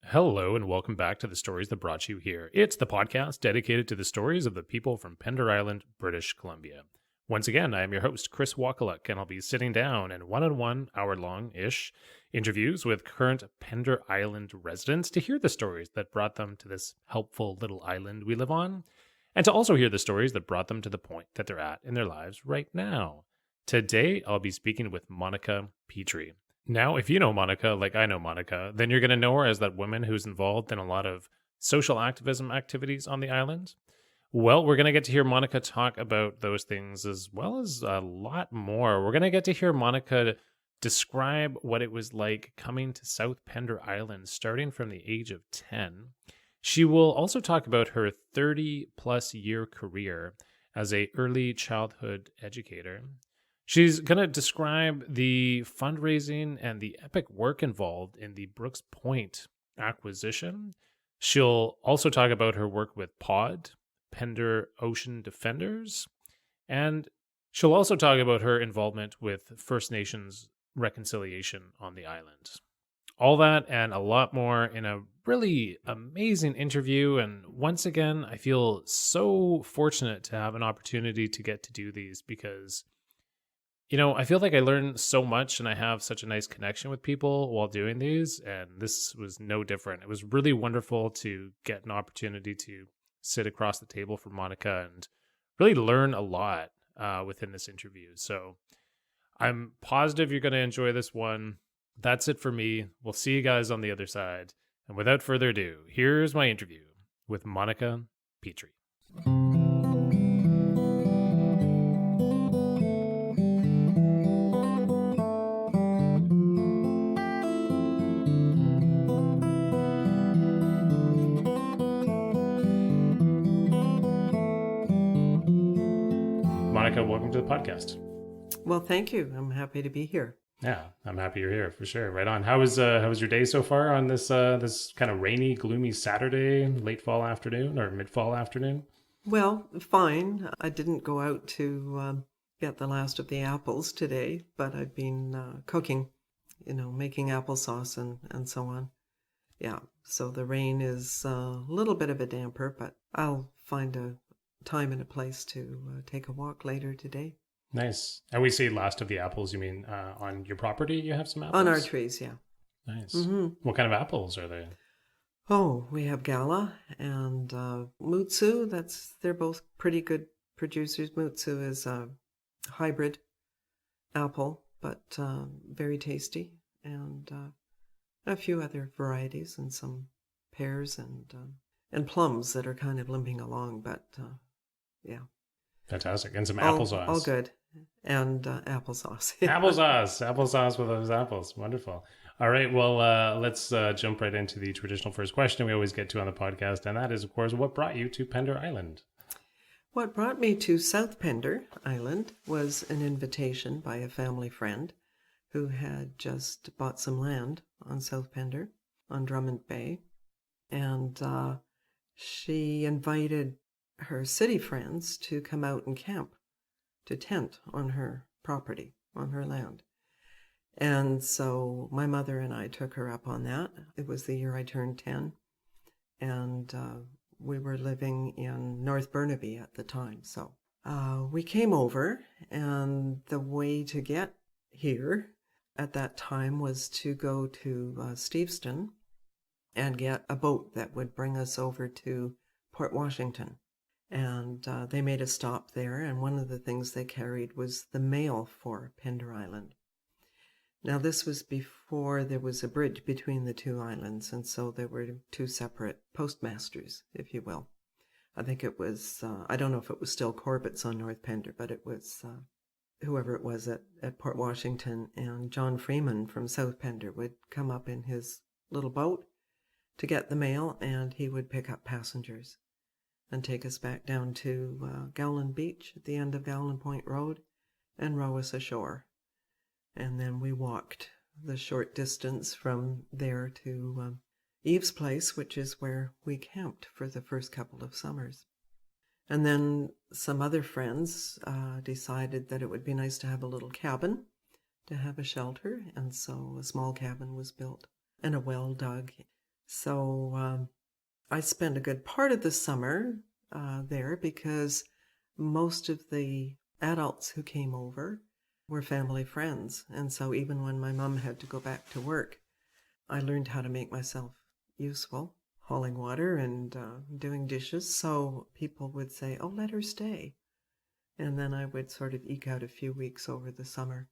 Hello and welcome back to the stories that brought you here. It's the podcast dedicated to the stories of the people from Pender Island, British Columbia. Once again, I am your host, Chris Wakaluk, and I'll be sitting down in one-on-one, hour-long-ish interviews with current Pender Island residents to hear the stories that brought them to this helpful little island we live on, and to also hear the stories that brought them to the point that they're at in their lives right now. Today, I'll be speaking with Monica Petrie. Now, if you know Monica, like I know Monica, then you're going to know her as that woman who's involved in a lot of social activism activities on the island. Well, we're going to get to hear Monica talk about those things as well as a lot more. We're going to get to hear Monica describe what it was like coming to South Pender Island starting from the age of 10. She will also talk about her 30-plus year career as an early childhood educator. She's going to describe the fundraising and the epic work involved in the Brooks Point acquisition. She'll also talk about her work with Pender Ocean Defenders. And she'll also talk about her involvement with First Nations reconciliation on the island. All that and a lot more in a really amazing interview. And once again, I feel so fortunate to have an opportunity to get to do these because I feel like I learn so much and I have such a nice connection with people while doing these. And this was no different. It was really wonderful to get an opportunity to sit across the table from Monica and really learn a lot within this interview. So I'm positive you're going to enjoy this one. That's it for me. We'll see you guys on the other side. And without further ado, here's my interview with Monica Petrie. Monica, welcome to the podcast. Well, thank you. I'm happy to be here. Yeah, I'm happy you're here for sure. Right on. How was your day so far on this kind of rainy, gloomy Saturday, late fall afternoon or mid fall afternoon? Well, fine. I didn't go out to get the last of the apples today, but I've been cooking, making applesauce and so on. Yeah, so the rain is a little bit of a damper, but I'll find a time and a place to take a walk later today. Nice. And we say last of the apples, you mean on your property you have some apples? On our trees, yeah. Nice. Mm-hmm. What kind of apples are they? Oh, we have Gala and Mutsu. They're both pretty good producers. Mutsu is a hybrid apple, but very tasty. And a few other varieties and some pears and plums that are kind of limping along, but yeah. Fantastic. And some applesauce. All good. And applesauce. Applesauce with those apples. Wonderful. All right. Well, let's jump right into the traditional first question we always get to on the podcast. And that is, of course, what brought you to Pender Island? What brought me to South Pender Island was an invitation by a family friend who had just bought some land on South Pender on Drummond Bay. And she invited her city friends to come out and camp, to tent on her property, on her land. And so my mother and I took her up on that. It was the year I turned 10. And we were living in North Burnaby at the time. So we came over, and the way to get here at that time was to go to Steveston and get a boat that would bring us over to Port Washington. And they made a stop there, and one of the things they carried was the mail for Pender Island. Now, this was before there was a bridge between the two islands, and so there were two separate postmasters, if you will. I think it was, I don't know if it was still Corbett's on North Pender, but it was whoever it was at Port Washington, and John Freeman from South Pender would come up in his little boat to get the mail, and he would pick up passengers and take us back down to Gowland Beach at the end of Gowland Point Road and row us ashore. And then we walked the short distance from there to Eve's place, which is where we camped for the first couple of summers. And then some other friends decided that it would be nice to have a little cabin to have a shelter, and so a small cabin was built and a well dug So I spent a good part of the summer there because most of the adults who came over were family friends. And so even when my mom had to go back to work, I learned how to make myself useful, hauling water and doing dishes. So people would say, oh, let her stay. And then I would sort of eke out a few weeks over the summer.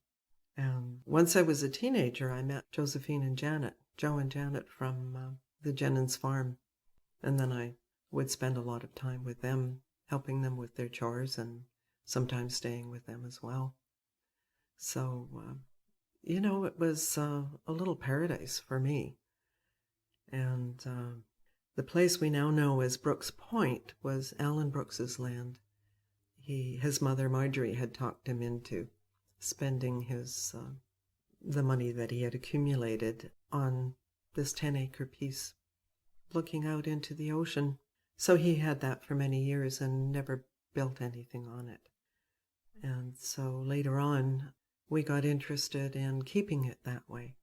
And once I was a teenager, I met Josephine and Janet, Joe and Janet from the Jennings farm. And then I would spend a lot of time with them, helping them with their chores and sometimes staying with them as well. So, it was a little paradise for me. And the place we now know as Brooks Point was Alan Brooks's land. His mother, Marjorie, had talked him into spending the money that he had accumulated on this 10-acre piece looking out into the ocean. So he had that for many years and never built anything on it. And so later on, we got interested in keeping it that way.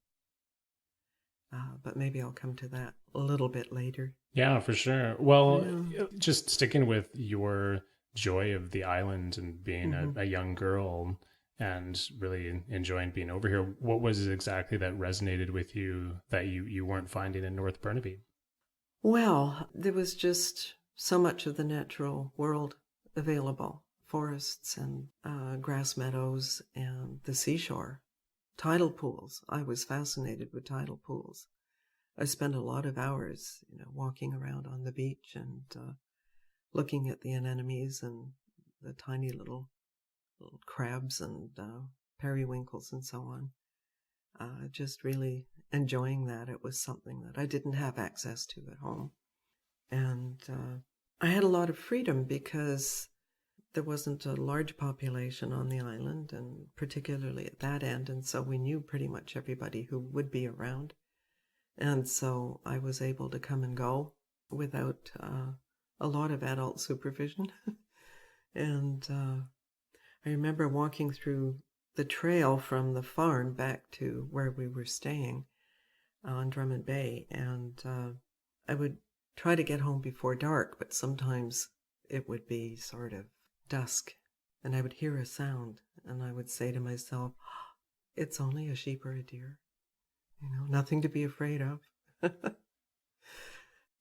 But maybe I'll come to that a little bit later. Yeah, for sure. Well, just sticking with your joy of the island and being a young girl and really enjoying being over here, what was it exactly that resonated with you that you weren't finding in North Burnaby? Well, there was just so much of the natural world available. Forests and grass meadows and the seashore. Tidal pools. I was fascinated with tidal pools. I spent a lot of hours, walking around on the beach and looking at the anemones and the tiny little crabs and periwinkles and so on. Just really enjoying that. It was something that I didn't have access to at home. And I had a lot of freedom because there wasn't a large population on the island, and particularly at that end, and so we knew pretty much everybody who would be around. And so I was able to come and go without a lot of adult supervision. And I remember walking through the trail from the farm back to where we were staying on Drummond Bay, and I would try to get home before dark, but sometimes it would be sort of dusk, and I would hear a sound, and I would say to myself, it's only a sheep or a deer, nothing to be afraid of.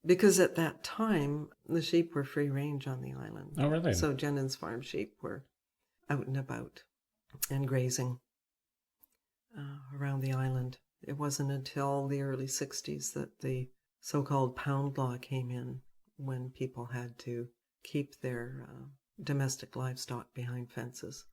Because at that time, the sheep were free range on the island. Oh, really? So Jennings farm sheep were out and about and grazing around the island. It wasn't until the early 60s that the so-called pound law came in, when people had to keep their domestic livestock behind fences.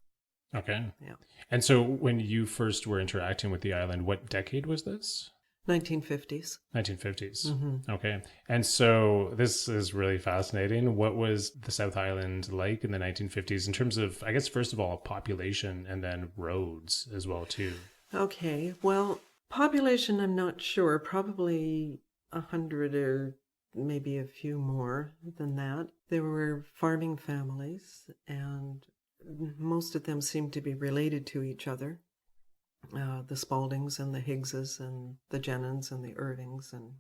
Okay. Yeah. And so when you first were interacting with the island, what decade was this? 1950s. 1950s. Mm-hmm. Okay. And so this is really fascinating. What was the South Island like in the 1950s in terms of, I guess, first of all, population and then roads as well, too? Okay. Well, population, I'm not sure. Probably 100 or maybe a few more than that. There were farming families, and most of them seemed to be related to each other. The Spaldings and the Higgses and the Jennings and the Irvings and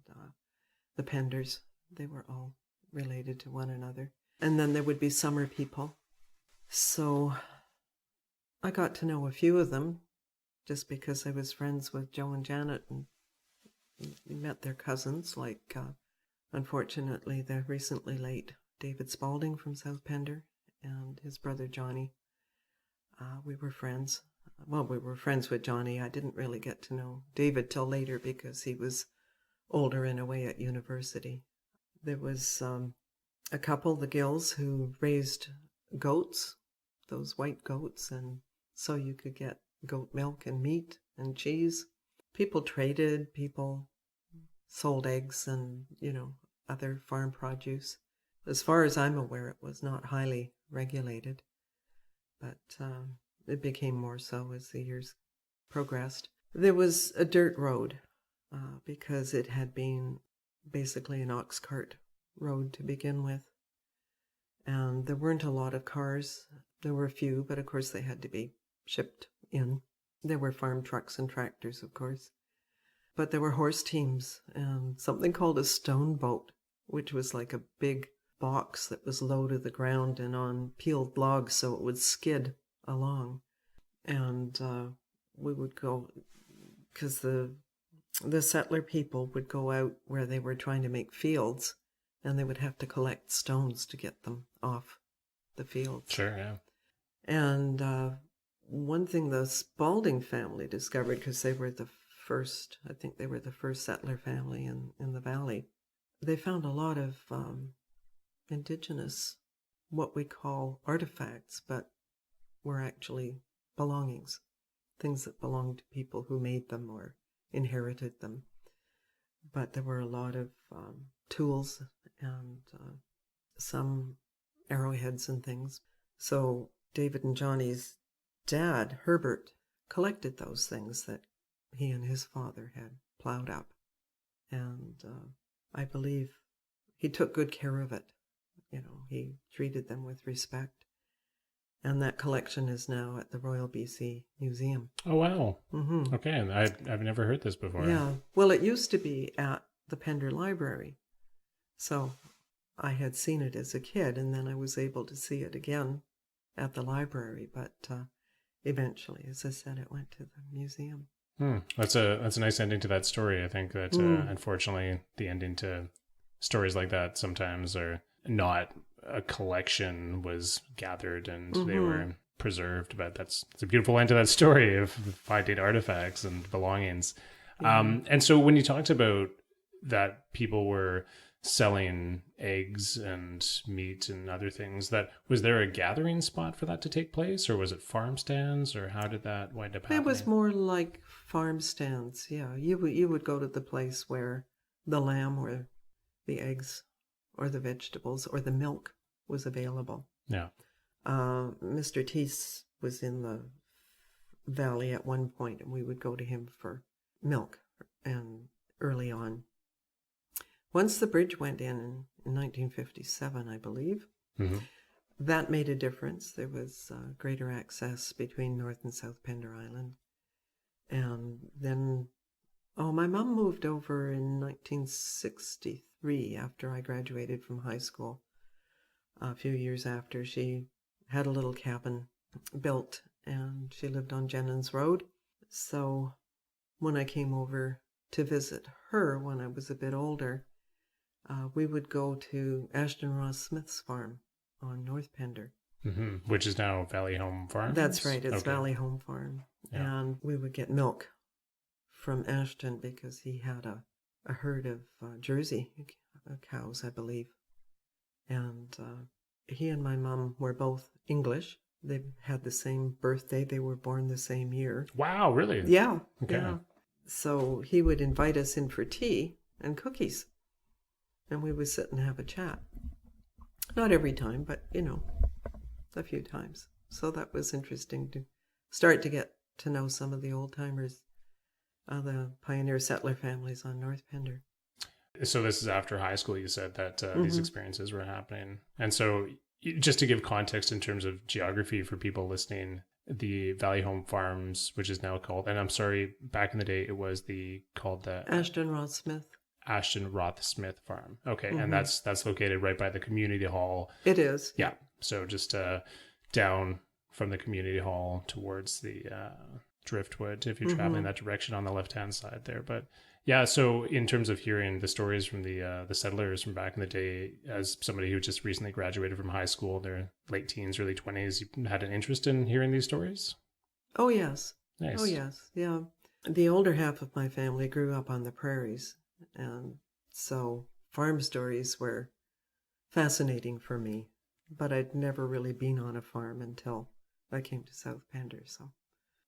the Penders. They were all related to one another. And then there would be summer people. So I got to know a few of them just because I was friends with Joe and Janet and met their cousins, like unfortunately the recently late David Spalding from South Pender and his brother Johnny. We were friends. Well, we were friends with Johnny. I didn't really get to know David till later because he was older and away at university. There was a couple, the Gills, who raised goats, those white goats, and so you could get goat milk and meat and cheese. People traded, people sold eggs and, other farm produce. As far as I'm aware, it was not highly regulated, but it became more so as the years progressed. There was a dirt road because it had been basically an ox cart road to begin with. And there weren't a lot of cars. There were a few, but of course they had to be shipped in. There were farm trucks and tractors, of course. But there were horse teams and something called a stone boat, which was like a big box that was low to the ground and on peeled logs so it would skid along. And we would go, because the settler people would go out where they were trying to make fields, and they would have to collect stones to get them off the fields. Sure, yeah. And one thing the Spalding family discovered, because they were the first, I think they were the first settler family in the valley, they found a lot of indigenous, what we call artifacts, but were actually belongings, things that belonged to people who made them or inherited them. But there were a lot of tools and some arrowheads and things. So David and Johnny's dad, Herbert, collected those things that he and his father had plowed up. And I believe he took good care of it. You know, he treated them with respect. And that collection is now at the Royal BC Museum. Oh, wow. Mm-hmm. Okay, and I've never heard this before. Yeah. Well, it used to be at the Pender Library. So I had seen it as a kid, and then I was able to see it again at the library. But eventually, as I said, it went to the museum. That's a nice ending to that story. I think that unfortunately the ending to stories like that sometimes are not a collection was gathered and they were preserved, but it's a beautiful end to that story of finding artifacts and belongings. And so when you talked about that people were selling eggs and meat and other things, that was there a gathering spot for that to take place, or was it farm stands, or how did that wind up happening? It was more like farm stands. Yeah, you would go to the place where the lamb or the eggs or the vegetables or the milk was available. Yeah. Mr. Teese was in the valley at one point, and we would go to him for milk. And early on, once the bridge went in 1957, I believe, that made a difference. There was greater access between North and South Pender Island. And then, my mom moved over in 1963 after I graduated from high school. A few years after, she had a little cabin built, and she lived on Jennings Road. So when I came over to visit her when I was a bit older, we would go to Ashton Ross Smith's farm on North Pender. Which is now Valley Home Farm? That's right, it's okay. Valley Home Farm. Yeah. And we would get milk from Ashton because he had a herd of Jersey cows, I believe. And he and my mom were both English. They had the same birthday. They were born the same year. Wow, really? Yeah. Okay. Yeah. So he would invite us in for tea and cookies. And we would sit and have a chat. Not every time, but, a few times. So that was interesting to start to get to know some of the old-timers, the pioneer settler families on North Pender. So this is after high school, you said that these experiences were happening. And so just to give context in terms of geography for people listening, the Valley Home Farms, which is now called, and I'm sorry, back in the day, it was called the Ashton Ross Smith Farm. Okay. And that's located right by the community hall. It is. Yeah. So just down from the community hall towards the Driftwood, if you're traveling that direction on the left-hand side there. But yeah, so in terms of hearing the stories from the settlers from back in the day, as somebody who just recently graduated from high school, their late teens, early 20s, you had an interest in hearing these stories? Oh, yes. Nice. Oh, yes. Yeah. The older half of my family grew up on the prairies. And so farm stories were fascinating for me. But I'd never really been on a farm until I came to South Pender. So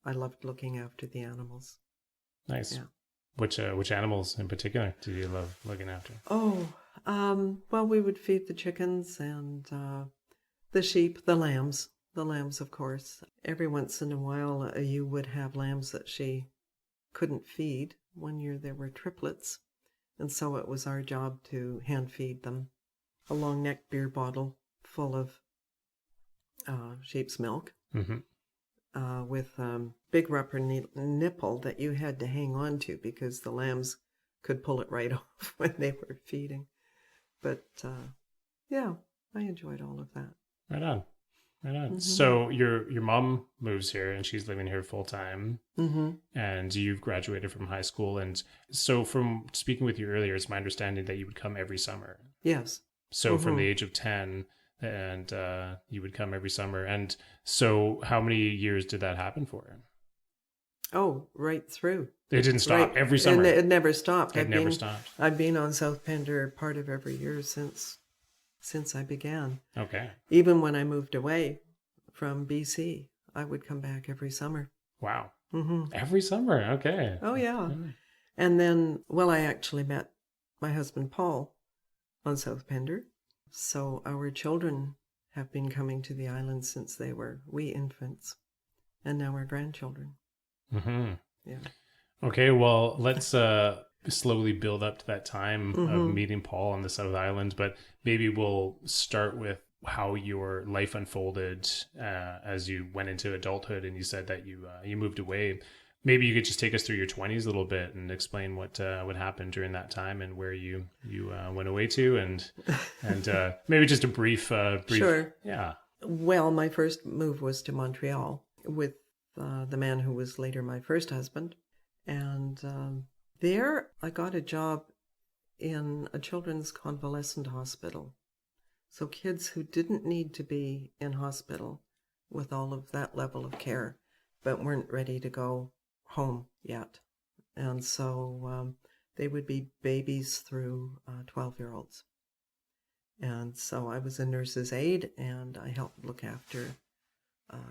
I loved looking after the animals. Nice. Yeah. Which animals in particular do you love looking after? Well, we would feed the chickens and the sheep, the lambs, of course. Every once in a while, you would have lambs that she couldn't feed. One year there were triplets, and so it was our job to hand feed them a long neck beer bottle full of sheep's milk. with big rubber nipple that you had to hang on to because the lambs could pull it right off when they were feeding. But yeah, I enjoyed all of that. Right on. Right on. Mm-hmm. So your mom moves here and she's living here full time, Mm-hmm. and you've graduated from high school. And so from speaking with you earlier, it's my understanding that you would come every summer. Yes. So from Mm-hmm. the age of 10, and you would come every summer. And so how many years did that happen for? Oh, right through. It didn't stop Right. every summer. And it never stopped. It never stopped. I've been on South Pender part of every year since I began. Okay. Even when I moved away from BC, I would come back every summer. Wow. Mm-hmm. Every summer. Okay. Oh, yeah. And then, well, I actually met my husband, Paul, on South Pender. So our children have been coming to the island since they were wee infants, and now we're grandchildren. Mm-hmm. Yeah. Okay, well, let's slowly build up to that time Mm-hmm. of meeting Paul on the South Island, but maybe we'll start with how your life unfolded as you went into adulthood, and you said that you moved away. Maybe you could just take us through your 20s a little bit and explain what happened during that time and where you went away to, and maybe just a brief. Sure. Yeah. Well, my first move was to Montreal with the man who was later my first husband. And there I got a job in a children's convalescent hospital. So kids who didn't need to be in hospital with all of that level of care, but weren't ready to go home yet. And so they would be babies through 12-year-olds. And so I was a nurse's aide, and I helped look after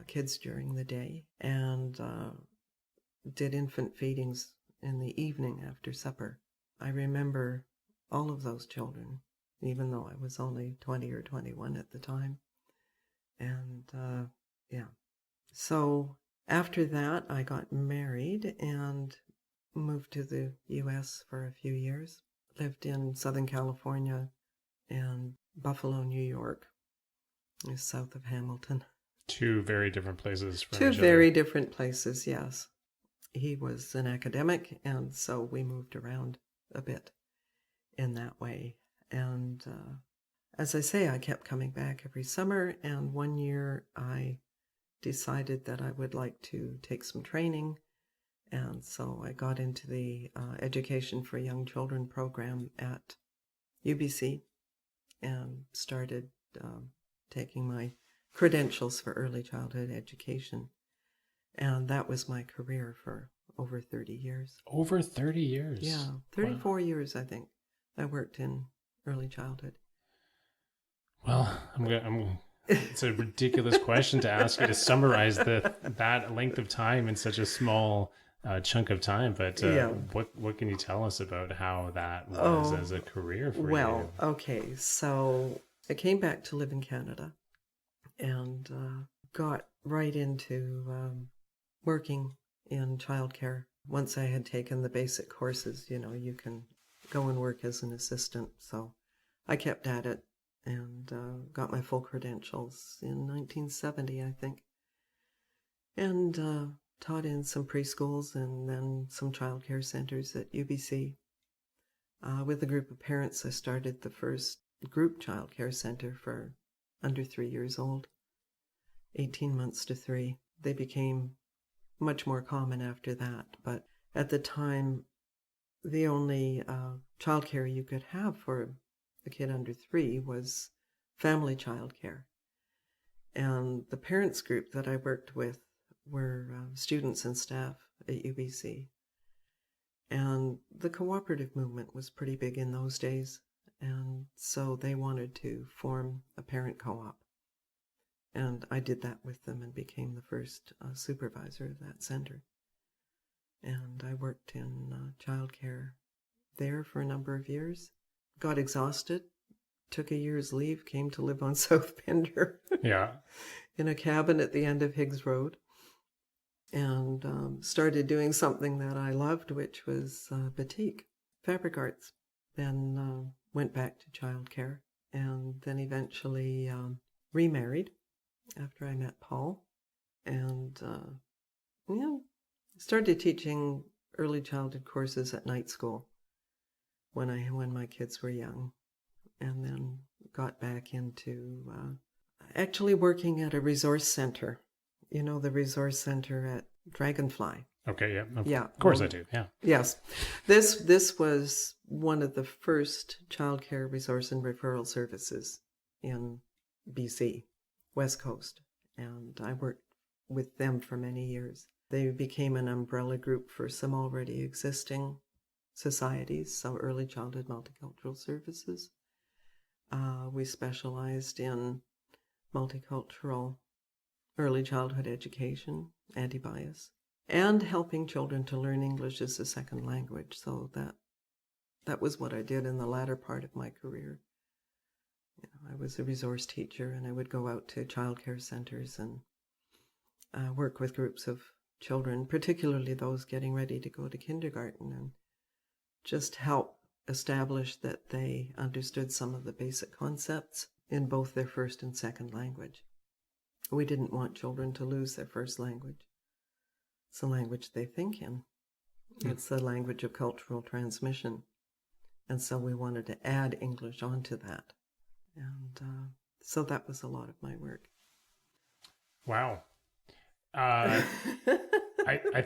kids during the day, and did infant feedings in the evening after supper. I remember all of those children, even though I was only 20 or 21 at the time. And yeah. So after that, I got married and moved to the U.S. for a few years. Lived in Southern California and Buffalo, New York, south of Hamilton. Two very different places from Two each very other. different places, yes. He was an academic, and so we moved around a bit in that way. And as I say, I kept coming back every summer, and one year I decided that I would like to take some training, and so I got into the Education for Young Children program at UBC and started taking my credentials for early childhood education. And that was my career for over 30 years. Over 30 years? Yeah, 34 years, I think, I worked in early childhood. Well, it's a ridiculous question to ask you to summarize that length of time in such a small chunk of time. But Yeah. what can you tell us about how that was as a career for you? Well, okay, so I came back to live in Canada and got right into working in childcare. Once I had taken the basic courses, you can go and work as an assistant. So I kept at it and got my full credentials in 1970, I think. And taught in some preschools and then some childcare centers at UBC. With a group of parents, I started the first group childcare center for under 3 years old, 18 months to 3. They became much more common after that, but at the time, the only childcare you could have for a kid under 3 was family childcare. And the parents group that I worked with were students and staff at UBC. And the cooperative movement was pretty big in those days, and so they wanted to form a parent co-op. And I did that with them and became the first supervisor of that center. And I worked in childcare there for a number of years. Got exhausted, took a year's leave, came to live on South Pender. Yeah. In a cabin at the end of Higgs Road. And started doing something that I loved, which was batik, fabric arts. Then went back to childcare and then eventually remarried after I met Paul. And, started teaching early childhood courses at night school when my kids were young, and then got back into actually working at a resource center. You know, the resource center at Dragonfly. Okay, yeah. Yeah. Of course I do, yeah. Yes. This was one of the first childcare resource and referral services in BC, West Coast. And I worked with them for many years. They became an umbrella group for some already existing societies, so early childhood multicultural services. We specialized in multicultural early childhood education, anti-bias, and helping children to learn English as a second language. So that was what I did in the latter part of my career. I was a resource teacher, and I would go out to childcare centers and work with groups of children, particularly those getting ready to go to kindergarten, and just help establish that they understood some of the basic concepts in both their first and second language. We didn't want children to lose their first language. It's the language they think in. It's the language of cultural transmission. And so we wanted to add English onto that. And so that was a lot of my work. Wow. I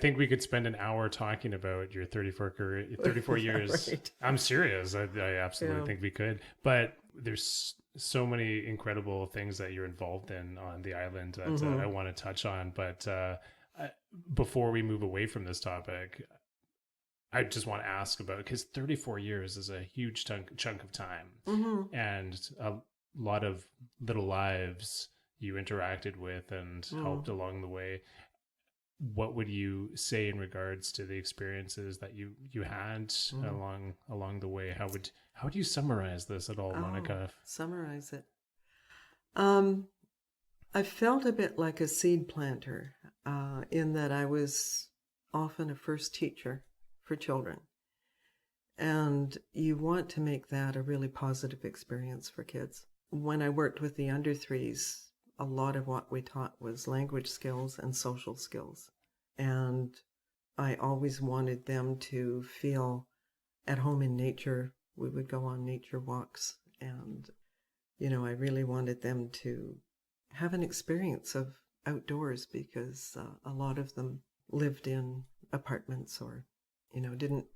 think we could spend an hour talking about your 34 years. Right? I'm serious. I absolutely think we could. But there's so many incredible things that you're involved in on the island that I want to touch on. But before we move away from this topic, I just want to ask about, because 34 years is a huge chunk of time, and a lot of little lives you interacted with and helped along the way. What would you say in regards to the experiences that you had along the way? How would you summarize this at all, Monica? Summarize it. I felt a bit like a seed planter in that I was often a first teacher for children. And you want to make that a really positive experience for kids. When I worked with the under threes, a lot of what we taught was language skills and social skills. And I always wanted them to feel at home in nature. We would go on nature walks, and, I really wanted them to have an experience of outdoors, because a lot of them lived in apartments or, didn't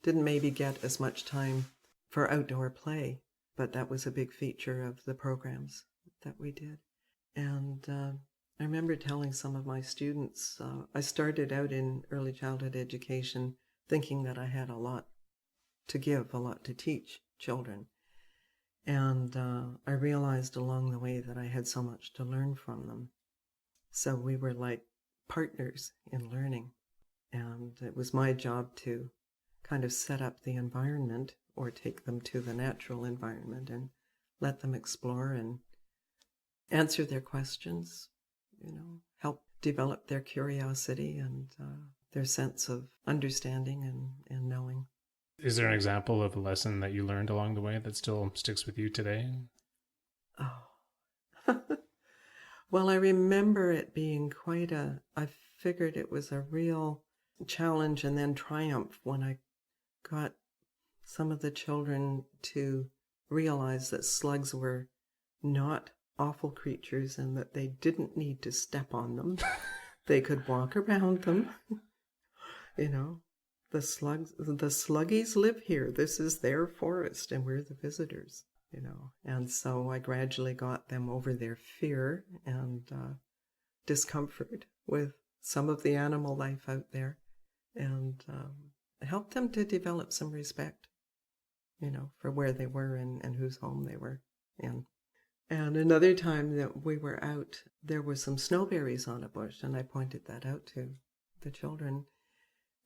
maybe get as much time for outdoor play, but that was a big feature of the programs that we did. And I remember telling some of my students, I started out in early childhood education thinking that I had a lot to give, a lot to teach children. And I realized along the way that I had so much to learn from them. So we were like partners in learning. And it was my job to kind of set up the environment or take them to the natural environment and let them explore and answer their questions, help develop their curiosity and their sense of understanding and knowing. Is there an example of a lesson that you learned along the way that still sticks with you today? Oh. Well, I remember it being I figured it was a real challenge and then triumph when I got some of the children to realize that slugs were not awful creatures and that they didn't need to step on them. They could walk around them. The sluggies live here. This is their forest and we're the visitors, And so I gradually got them over their fear and discomfort with some of the animal life out there, and helped them to develop some respect, for where they were and whose home they were in. And another time that we were out, there were some snowberries on a bush, and I pointed that out to the children.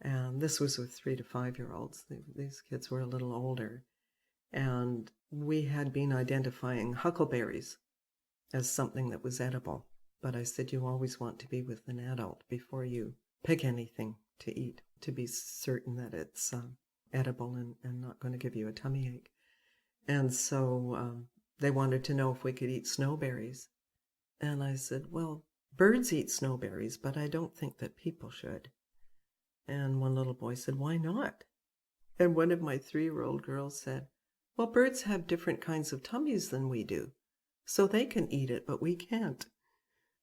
And this was with 3 to 5 year olds. These kids were a little older. And we had been identifying huckleberries as something that was edible. But I said, you always want to be with an adult before you pick anything to eat, to be certain that it's edible and not going to give you a tummy ache. And so they wanted to know if we could eat snowberries. And I said, well, birds eat snowberries, but I don't think that people should. And one little boy said, why not? And one of my 3-year-old girls said, well, birds have different kinds of tummies than we do, so they can eat it, but we can't.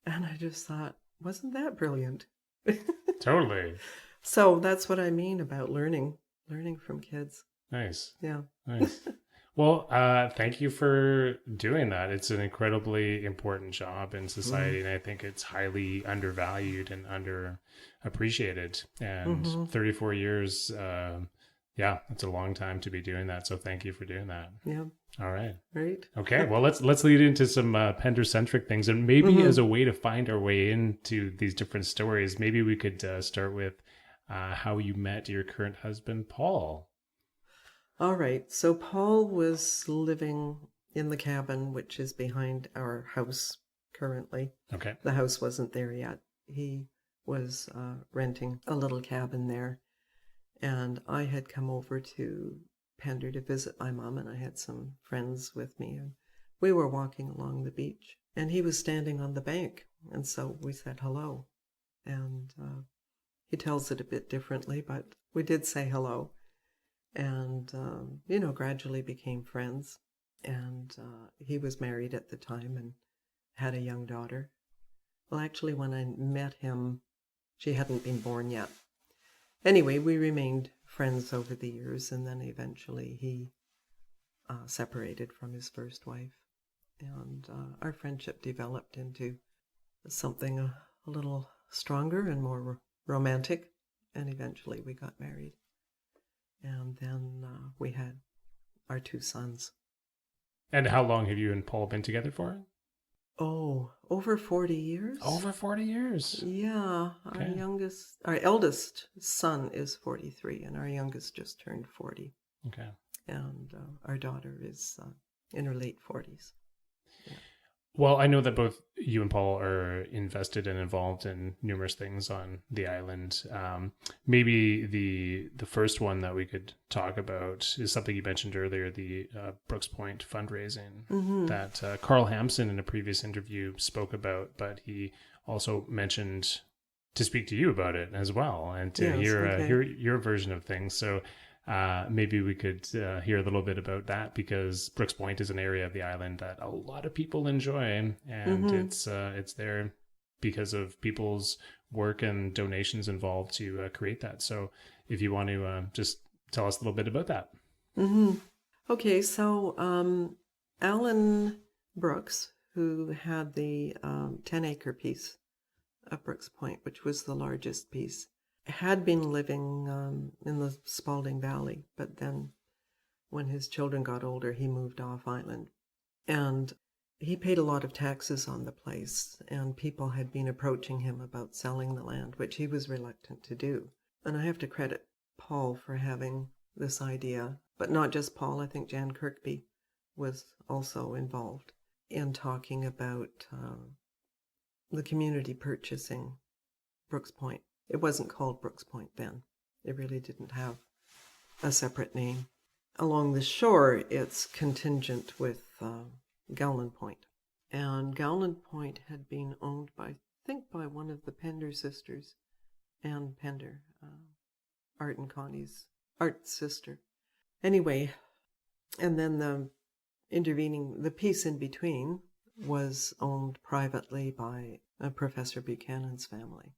And I just thought, wasn't that brilliant? Totally. So that's what I mean about learning from kids. Nice. Yeah. Nice. Well, thank you for doing that. It's an incredibly important job in society, and I think it's highly undervalued and underappreciated. And 34 years, yeah, that's a long time to be doing that. So thank you for doing that. Yeah. All right. Right. Okay. Well, let's lead into some Pender-centric things, and maybe as a way to find our way into these different stories, maybe we could start with how you met your current husband, Paul. All right. So Paul was living in the cabin, which is behind our house currently. Okay. The house wasn't there yet. He was renting a little cabin there. And I had come over to Pender to visit my mom, and I had some friends with me. And we were walking along the beach, and he was standing on the bank. And so we said hello. And he tells it a bit differently, but we did say hello. And, gradually became friends. And he was married at the time and had a young daughter. Well, actually, when I met him, she hadn't been born yet. Anyway, we remained friends over the years, and then eventually he separated from his first wife. And our friendship developed into something a little stronger and more romantic, and eventually we got married. And then we had our 2 sons. And how long have you and Paul been together for? Oh, over 40 years. Over 40 years. Yeah. Okay. Our eldest son is 43, and our youngest just turned 40. Okay. And our daughter is in her late 40s. Yeah. Well, I know that both you and Paul are invested and involved in numerous things on the island. Maybe the first one that we could talk about is something you mentioned earlier, the Brooks Point fundraising that Carl Hampson in a previous interview spoke about, but he also mentioned to speak to you about it as well and to hear your version of things. So maybe we could hear a little bit about that, because Brooks Point is an area of the island that a lot of people enjoy, and it's there because of people's work and donations involved to create that. So if you want to just tell us a little bit about that. Okay, so Alan Brooks, who had the 10-acre piece of Brooks Point, which was the largest piece, had been living in the Spalding Valley, but then when his children got older, he moved off island. And he paid a lot of taxes on the place, and people had been approaching him about selling the land, which he was reluctant to do. And I have to credit Paul for having this idea, but not just Paul. I think Jan Kirkby was also involved in talking about the community purchasing Brooks Point. It wasn't called Brooks Point then. It really didn't have a separate name. Along the shore, it's contingent with Gowland Point. And Gowland Point had been owned by one of the Pender sisters, Ann Pender, Art and Connie's Art's sister. Anyway, and then the piece in between was owned privately by Professor Buchanan's family.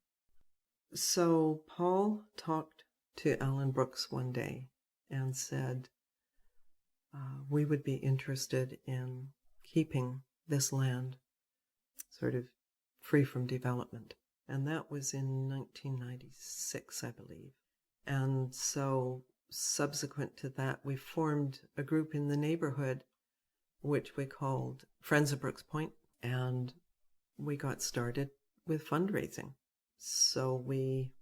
So Paul talked to Alan Brooks one day and said, we would be interested in keeping this land sort of free from development. And that was in 1996, I believe. And so subsequent to that, we formed a group in the neighborhood, which we called Friends of Brooks Point, and we got started with fundraising. So we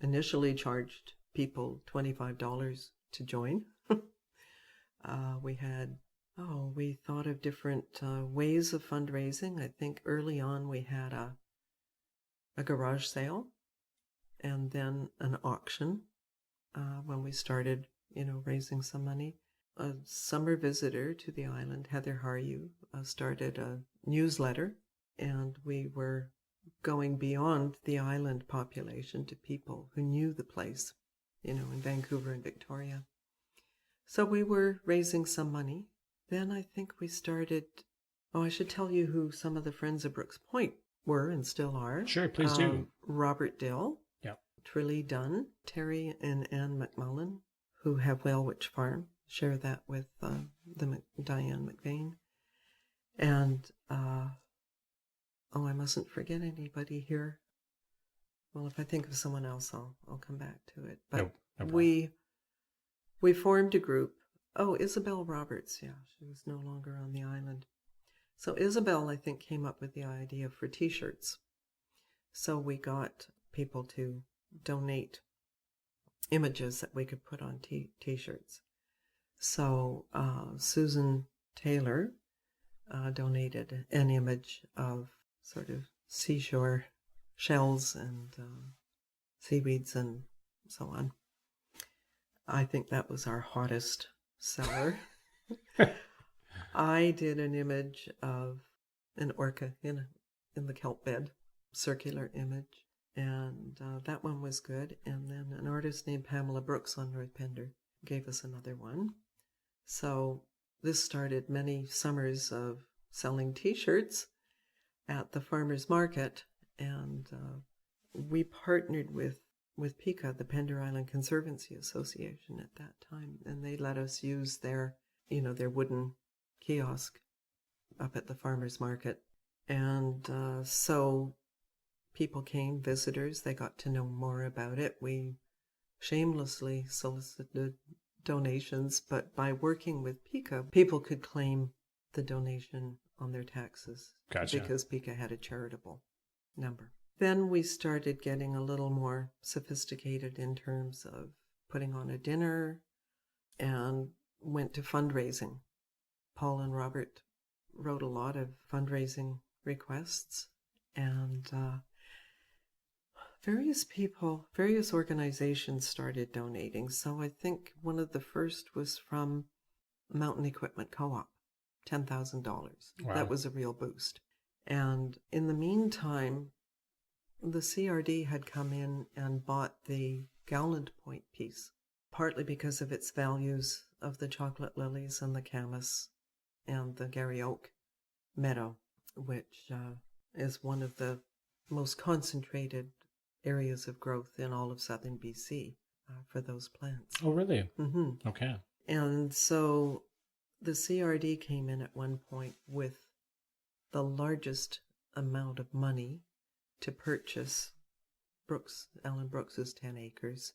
initially charged people $25 to join. We thought of different ways of fundraising. I think early on we had a garage sale and then an auction when we started, raising some money. A summer visitor to the island, Heather Haryu, started a newsletter, and we were going beyond the island population to people who knew the place, in Vancouver and Victoria. So we were raising some money. Then I think we started, I should tell you who some of the friends of Brooks Point were and still are. Sure, please do. Robert Dill, Yeah. Trilly Dunn, Terry and Ann McMullen, who have Whalewich Farm, share that with Diane McVeigh. And, I mustn't forget anybody here. Well, if I think of someone else, I'll come back to it. But no we formed a group. Oh, Isabel Roberts, yeah, she was no longer on the island. So Isabel, I think, came up with the idea for T-shirts. So we got people to donate images that we could put on T-shirts. So Susan Taylor donated an image of sort of seashore shells and seaweeds and so on. I think that was our hottest seller. I did an image of an orca in the kelp bed, circular image, and that one was good. And then an artist named Pamela Brooks on North Pender gave us another one. So this started many summers of selling T-shirts at the farmers market, and we partnered with PICA, the Pender Island Conservancy Association at that time, and they let us use their wooden kiosk up at the farmers market. And so people came, visitors, they got to know more about it. We shamelessly solicited donations, but by working with PICA, people could claim the donation on their taxes. Gotcha. Because PICA had a charitable number. Then we started getting a little more sophisticated in terms of putting on a dinner and went to fundraising. Paul and Robert wrote a lot of fundraising requests, and various organizations started donating. So I think one of the first was from Mountain Equipment Co-op, $10,000. Wow. That was a real boost. And in the meantime, the CRD had come in and bought the Gowland Point piece, partly because of its values of the chocolate lilies and the camas and the Garry Oak meadow, which is one of the most concentrated areas of growth in all of southern BC for those plants. Oh, really? Mm-hmm. Okay. And so the CRD came in at one point with the largest amount of money to purchase Alan Brooks's 10 acres.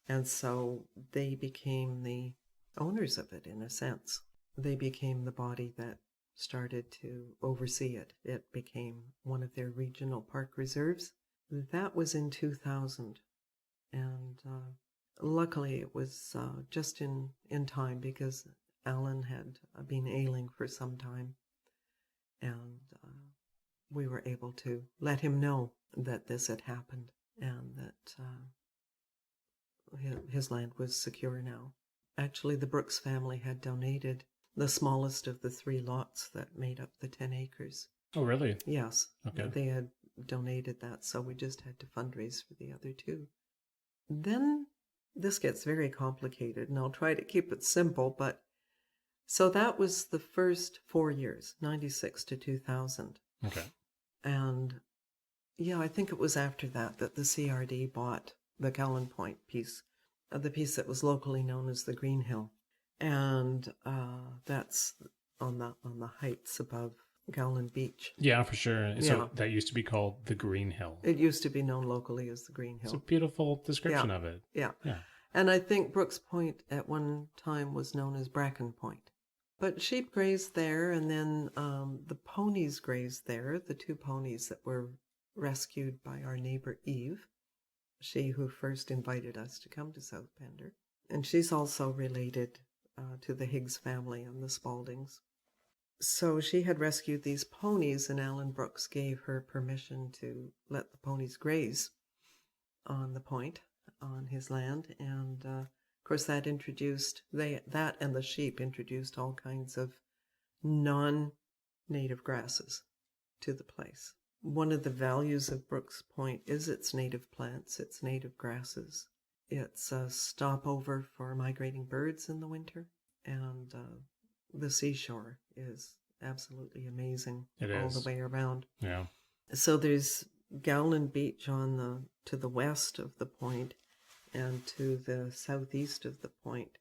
And so they became the owners of it, in a sense. They became the body that started to oversee it. It became one of their regional park reserves. That was in 2000. And luckily it was just in time, because Alan had been ailing for some time. And we were able to let him know that this had happened and that his land was secure now. Actually, the Brooks family had donated the smallest of the 3 lots that made up the 10 acres. Oh, really? Yes. Okay. They had donated that, so we just had to fundraise for the other 2. Then this gets very complicated, and I'll try to keep it simple, but so that was the first 4 years, 96 to 2000. Okay. And yeah, I think it was after that the CRD bought the Gowland Point piece, the piece that was locally known as the Green Hill. And that's on the heights above Gowland Beach. Yeah, for sure. So Yeah. that used to be called the Green Hill. It used to be known locally as the Green Hill. It's a beautiful description of it. Yeah. Yeah. And I think Brooks Point at one time was known as Bracken Point. But sheep grazed there, and then the ponies grazed there, the 2 ponies that were rescued by our neighbor Eve, she who first invited us to come to South Pender. And she's also related to the Higgs family and the Spaldings. So she had rescued these ponies, and Alan Brooks gave her permission to let the ponies graze on the point, on his land. And of course that introduced, that and the sheep introduced all kinds of non-native grasses to the place. one of the values of Brooks Point is its native plants, its native grasses. It's a stopover for migrating birds in the winter, and the seashore is absolutely amazing all the way around. Yeah. So there's Gowland Beach to the west of the point, and to the southeast of the point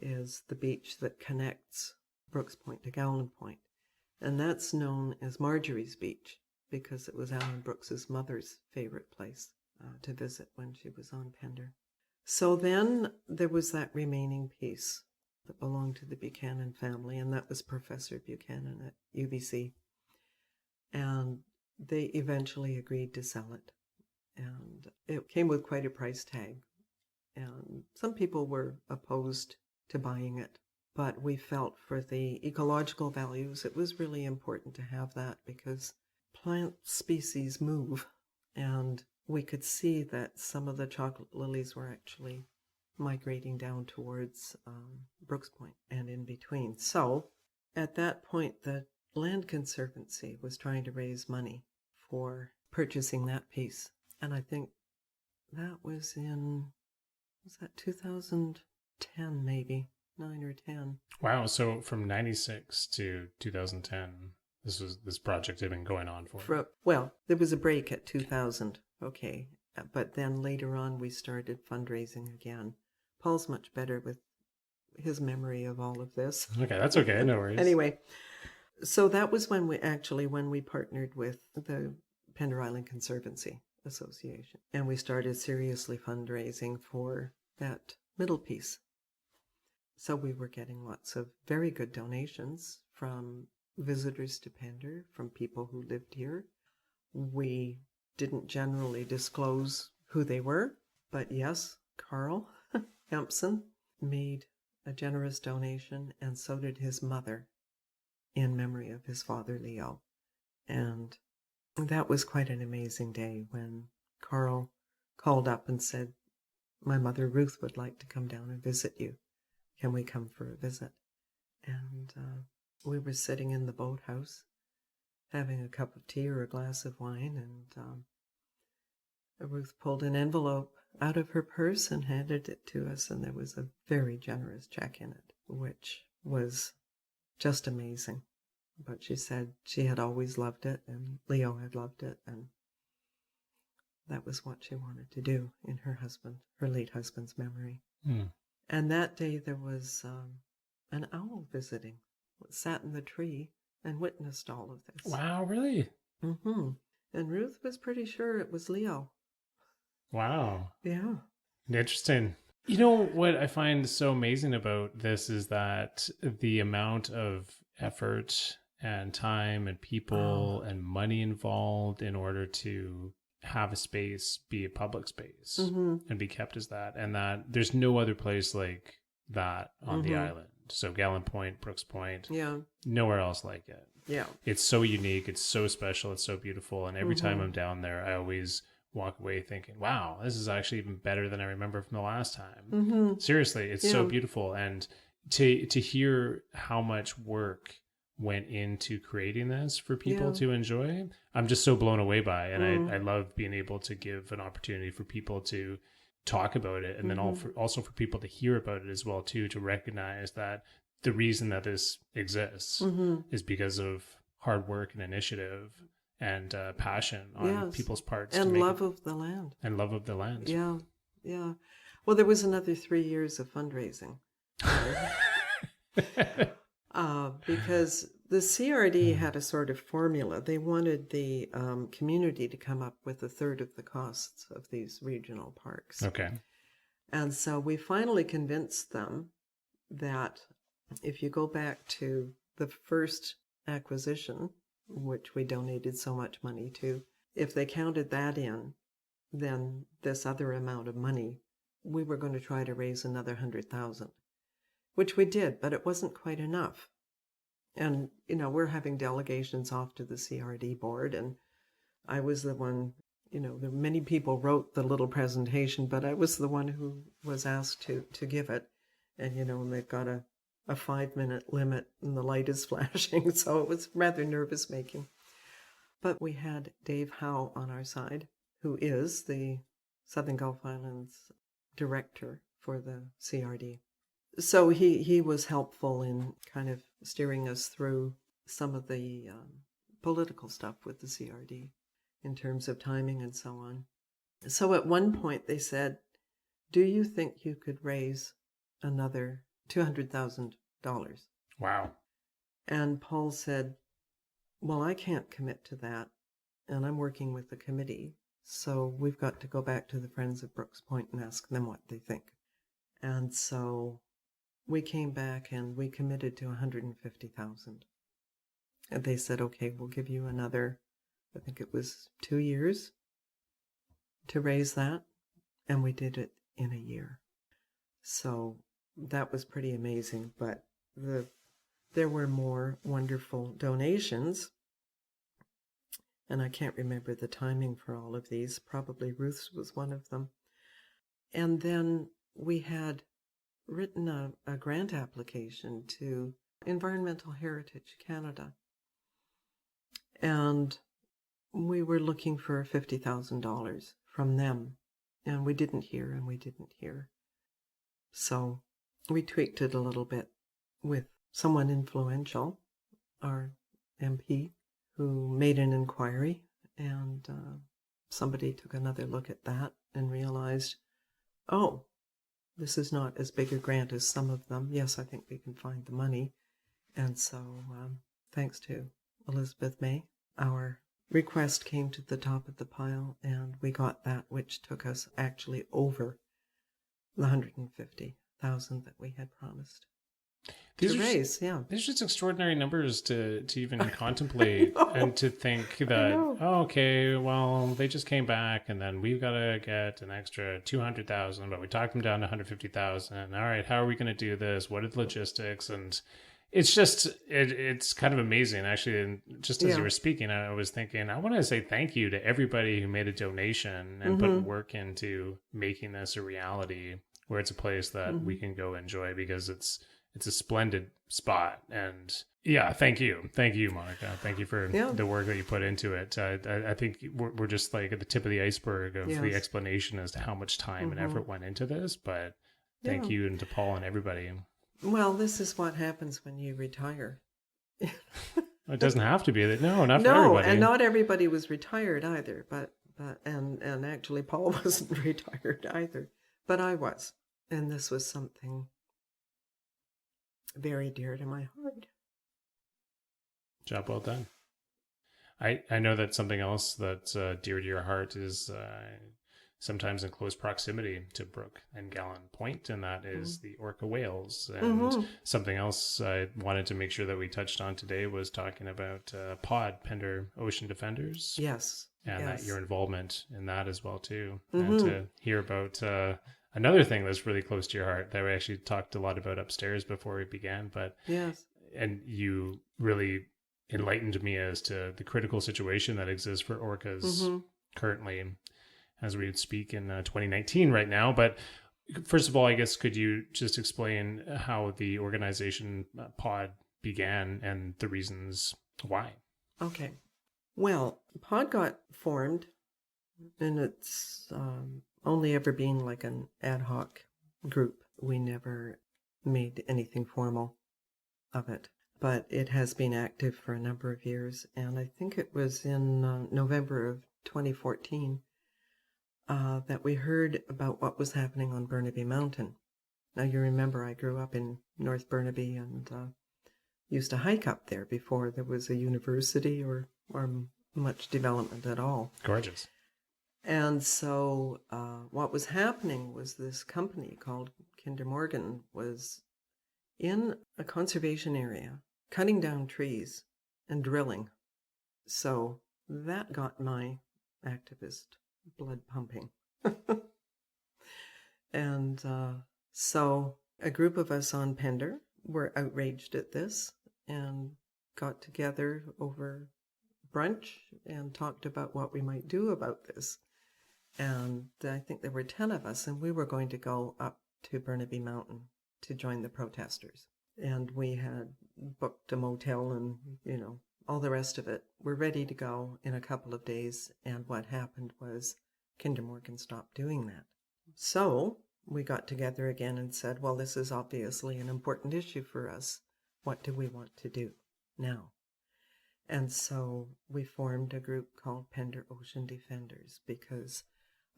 is the beach that connects Brooks Point to Gowland Point. And that's known as Marjorie's Beach because it was Alan Brooks's mother's favorite place to visit when she was on Pender. So then there was that remaining piece that belonged to the Buchanan family, and that was Professor Buchanan at UBC. And they eventually agreed to sell it. And it came with quite a price tag. And some people were opposed to buying it. But we felt for the ecological values, it was really important to have that because plant species move. And we could see that some of the chocolate lilies were actually migrating down towards Brooks Point and in between. So at that point, the Land Conservancy was trying to raise money for purchasing that piece. And I think that was 2010 maybe, 9 or 10. Wow. So from 96 to 2010, this project had been going on for. Well, there was a break at 2000. Okay. But then later on, we started fundraising again. Paul's much better with his memory of all of this. Okay, that's okay. No worries. Anyway, so that was when we partnered with the Pender Island Conservancy Association. And we started seriously fundraising for that middle piece. So we were getting lots of very good donations from visitors to Pender, from people who lived here. We didn't generally disclose who they were, but yes, Carl Hampson made a generous donation, and so did his mother in memory of his father, Leo. And that was quite an amazing day when Carl called up and said, "My mother Ruth would like to come down and visit you. Can we come for a visit?" And we were sitting in the boathouse having a cup of tea or a glass of wine, and Ruth pulled an envelope out of her purse and handed it to us, and there was a very generous check in it, which was just amazing. But she said she had always loved it, and Leo had loved it, and that was what she wanted to do in her late husband's memory. Mm. And that day there was an owl visiting, sat in the tree and witnessed all of this. Wow, really? Mm-hmm. And Ruth was pretty sure it was Leo. Wow. Yeah. Interesting. You know what I find so amazing about this is that the amount of effort and time and people and money involved in order to have a space be a public space and be kept as that, and that there's no other place like that on the island. So Gallon Point, Brooks Point, nowhere else like it. Yeah. It's so unique. It's so special. It's so beautiful. And every time I'm down there, I always walk away thinking, wow, this is actually even better than I remember from the last time. Seriously, it's so beautiful. And to hear how much work went into creating this for people to enjoy, I'm just so blown away by it. And I love being able to give an opportunity for people to talk about it, and then also for people to hear about it as well too, to recognize that the reason that this exists is because of hard work and initiative and passion on people's parts, and love of the land. And love of the land. Yeah. Well, there was another 3 years of fundraising because the CRD had a sort of formula. They wanted the community to come up with a third of the costs of these regional parks. Okay. And so we finally convinced them that if you go back to the first acquisition, which we donated so much money to, if they counted that in, then this other amount of money, we were going to try to raise another 100,000, which we did, but it wasn't quite enough. And, we're having delegations off to the CRD board, and I was the one, many people wrote the little presentation, but I was the one who was asked to give it. And, and they've got a 5-minute limit and the light is flashing. So it was rather nervous making. But we had Dave Howe on our side, who is the Southern Gulf Islands director for the CRD. So he was helpful in kind of steering us through some of the political stuff with the CRD in terms of timing and so on. So at one point they said, do you think you could raise another $200,000? Wow. And Paul said, well, I can't commit to that, and I'm working with the committee, so we've got to go back to the Friends of Brooks Point and ask them what they think. And so we came back and we committed to $150,000. And they said, okay, we'll give you another, I think it was 2 years to raise that. And we did it in a year. So that was pretty amazing. But there were more wonderful donations. And I can't remember the timing for all of these. Probably Ruth's was one of them. And then we had written a grant application to Environmental Heritage Canada. And we were looking for $50,000 from them. And we didn't hear, and we didn't hear. So we tweaked it a little bit with someone influential, our MP, who made an inquiry, and somebody took another look at that and realized, oh, this is not as big a grant as some of them. Yes, I think we can find the money. And so thanks to Elizabeth May, our request came to the top of the pile, and we got that, which took us actually over the $150,000 that we had promised. These are just extraordinary numbers to even contemplate and to think that, oh, okay, well, they just came back and then we've got to get an extra 200,000, but we talked them down to 150,000. All right, how are we going to do this? What are the logistics? And it's just, it's kind of amazing, actually. And just as you were speaking, I was thinking, I want to say thank you to everybody who made a donation and put work into making this a reality where it's a place that we can go enjoy, because it's a splendid spot. And yeah, thank you, Monica. Thank you for the work that you put into it. I think we're just like at the tip of the iceberg of the explanation as to how much time and effort went into this. But thank you, and to Paul and everybody. Well, this is what happens when you retire. It doesn't have to be that. No, not for everybody. No, and not everybody was retired either. But and actually, Paul wasn't retired either. But I was, and this was something very dear to my heart. Job well done. I know that something else that's dear to your heart is sometimes in close proximity to Brook and Gallen Point, and that is the orca whales. And something else I wanted to make sure that we touched on today was talking about Pender Ocean Defenders. Yes. And that your involvement in that as well, too. And to hear about another thing that's really close to your heart that we actually talked a lot about upstairs before we began, but and you really enlightened me as to the critical situation that exists for orcas currently as we speak in 2019 right now. But first of all, I guess, could you just explain how the organization POD began and the reasons why? Okay. Well, POD got formed, and it's only ever been like an ad hoc group. We never made anything formal of it, but it has been active for a number of years. And I think it was in November of 2014 that we heard about what was happening on Burnaby Mountain. Now, you remember I grew up in North Burnaby and used to hike up there before there was a university or much development at all. Gorgeous. And so what was happening was this company called Kinder Morgan was in a conservation area, cutting down trees and drilling. So that got my activist blood pumping. And so a group of us on Pender were outraged at this and got together over brunch and talked about what we might do about this. And I think there were 10 of us, and we were going to go up to Burnaby Mountain to join the protesters. And we had booked a motel and, all the rest of it were ready to go in a couple of days. And what happened was Kinder Morgan stopped doing that. So we got together again and said, well, this is obviously an important issue for us. What do we want to do now? And so we formed a group called Pender Ocean Defenders because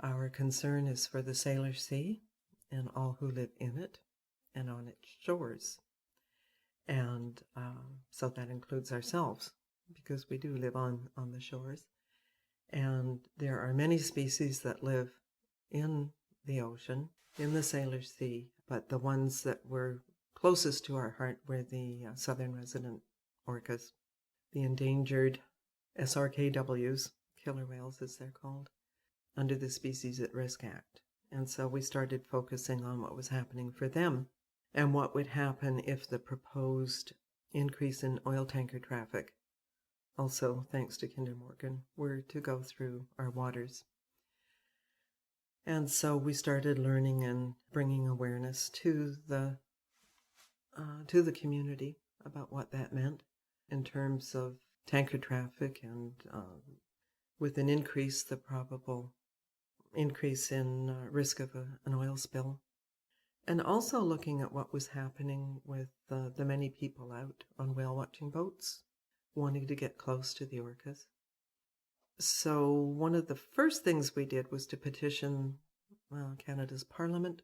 our concern is for the Salish Sea and all who live in it and on its shores. And so that includes ourselves because we do live on the shores. And there are many species that live in the ocean, in the Salish Sea, but the ones that were closest to our heart were the southern resident orcas, the endangered SRKWs, killer whales as they're called, under the Species at Risk Act. And so we started focusing on what was happening for them and what would happen if the proposed increase in oil tanker traffic, also thanks to Kinder Morgan, were to go through our waters. And so we started learning and bringing awareness to the community about what that meant in terms of tanker traffic and with an increase, the probable increase in risk of an oil spill. And also looking at what was happening with the many people out on whale watching boats wanting to get close to the orcas. So one of the first things we did was to petition Canada's Parliament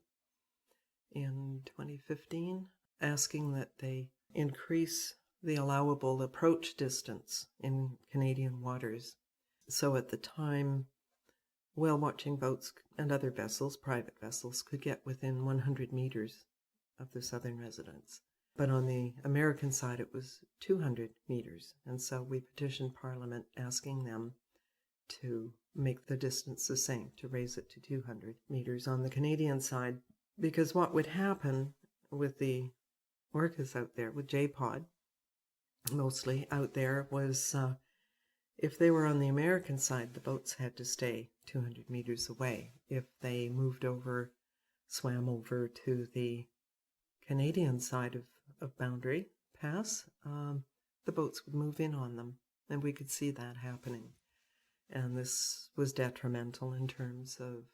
in 2015, asking that they increase the allowable approach distance in Canadian waters. So at the time, whale watching boats and other vessels, private vessels, could get within 100 meters of the southern residents. But on the American side, it was 200 meters. And so we petitioned Parliament asking them to make the distance the same, to raise it to 200 meters on the Canadian side. Because what would happen with the orcas out there, with J-pod, mostly out there, was if they were on the American side, the boats had to stay 200 meters away. If they moved over, swam over to the Canadian side of Boundary Pass, the boats would move in on them, and we could see that happening. And this was detrimental in terms of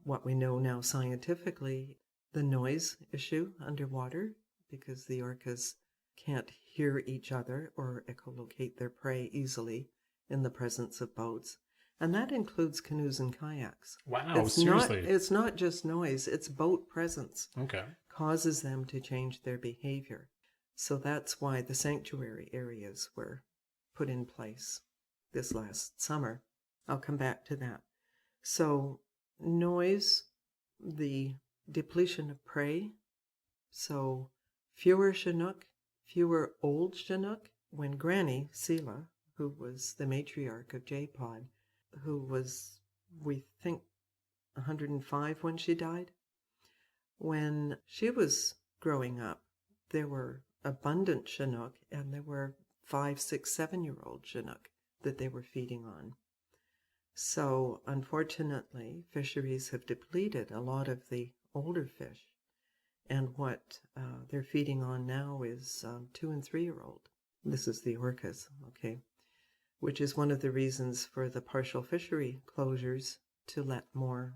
what we know now scientifically, the noise issue underwater, because the orcas can't hear each other or echolocate their prey easily in the presence of boats. And that includes canoes and kayaks. Wow, seriously? It's not just noise, it's boat presence. Okay. Causes them to change their behavior. So that's why the sanctuary areas were put in place this last summer. I'll come back to that. So noise, the depletion of prey, so fewer Chinook, fewer old Chinook. When Granny, Sela, who was the matriarch of J-pod, who was, we think, 105 when she died, when she was growing up, there were abundant Chinook, and there were 5, 6, 7-year-old Chinook that they were feeding on. So, unfortunately, fisheries have depleted a lot of the older fish, and what they're feeding on now is 2- and 3-year-old. This is the orcas, okay, which is one of the reasons for the partial fishery closures to let more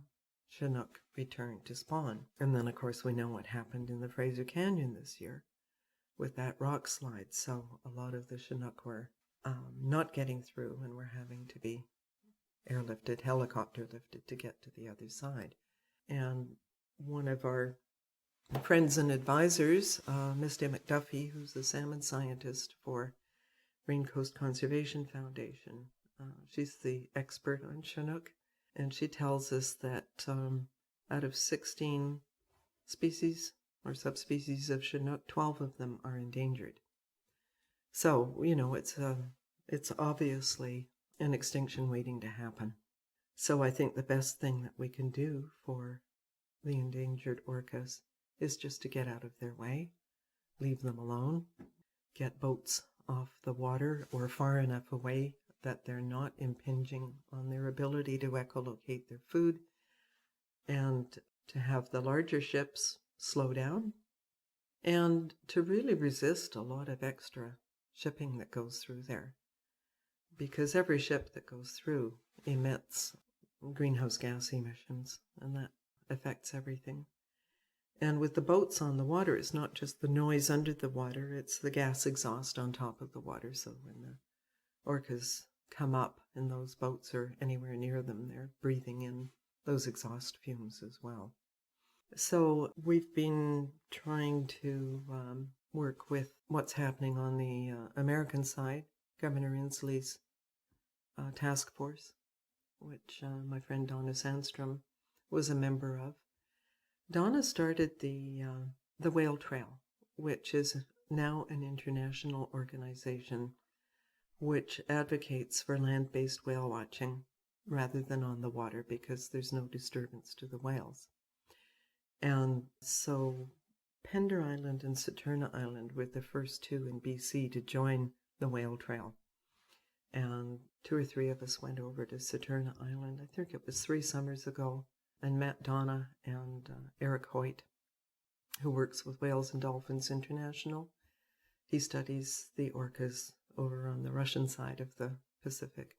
Chinook return to spawn. And then, of course, we know what happened in the Fraser Canyon this year with that rock slide. So a lot of the Chinook were not getting through and were having to be airlifted, helicopter lifted to get to the other side. And one of our friends and advisors, Misty McDuffie, who's the salmon scientist for Rain Coast Conservation Foundation, she's the expert on Chinook, and she tells us that out of 16 species or subspecies of Chinook, 12 of them are endangered. So, you know, it's obviously an extinction waiting to happen. So I think the best thing that we can do for the endangered orcas is just to get out of their way, leave them alone, get boats off the water or far enough away that they're not impinging on their ability to echolocate their food, and to have the larger ships slow down, and to really resist a lot of extra shipping that goes through there. because every ship that goes through emits greenhouse gas emissions, and that affects everything. And with the boats on the water, it's not just the noise under the water, it's the gas exhaust on top of the water. So when the orcas come up and those boats are anywhere near them, they're breathing in those exhaust fumes as well. So we've been trying to work with what's happening on the American side, Governor Inslee's task force, which my friend Donna Sandstrom was a member of. Donna started the Whale Trail, which is now an international organization which advocates for land-based whale watching rather than on the water because there's no disturbance to the whales. And so Pender Island and Saturna Island were the first two in BC to join the Whale Trail. And 2 or 3 of us went over to Saturna Island, I think it was 3 summers ago, and met Donna and Eric Hoyt, who works with Whales and Dolphins International. He studies the orcas over on the Russian side of the Pacific.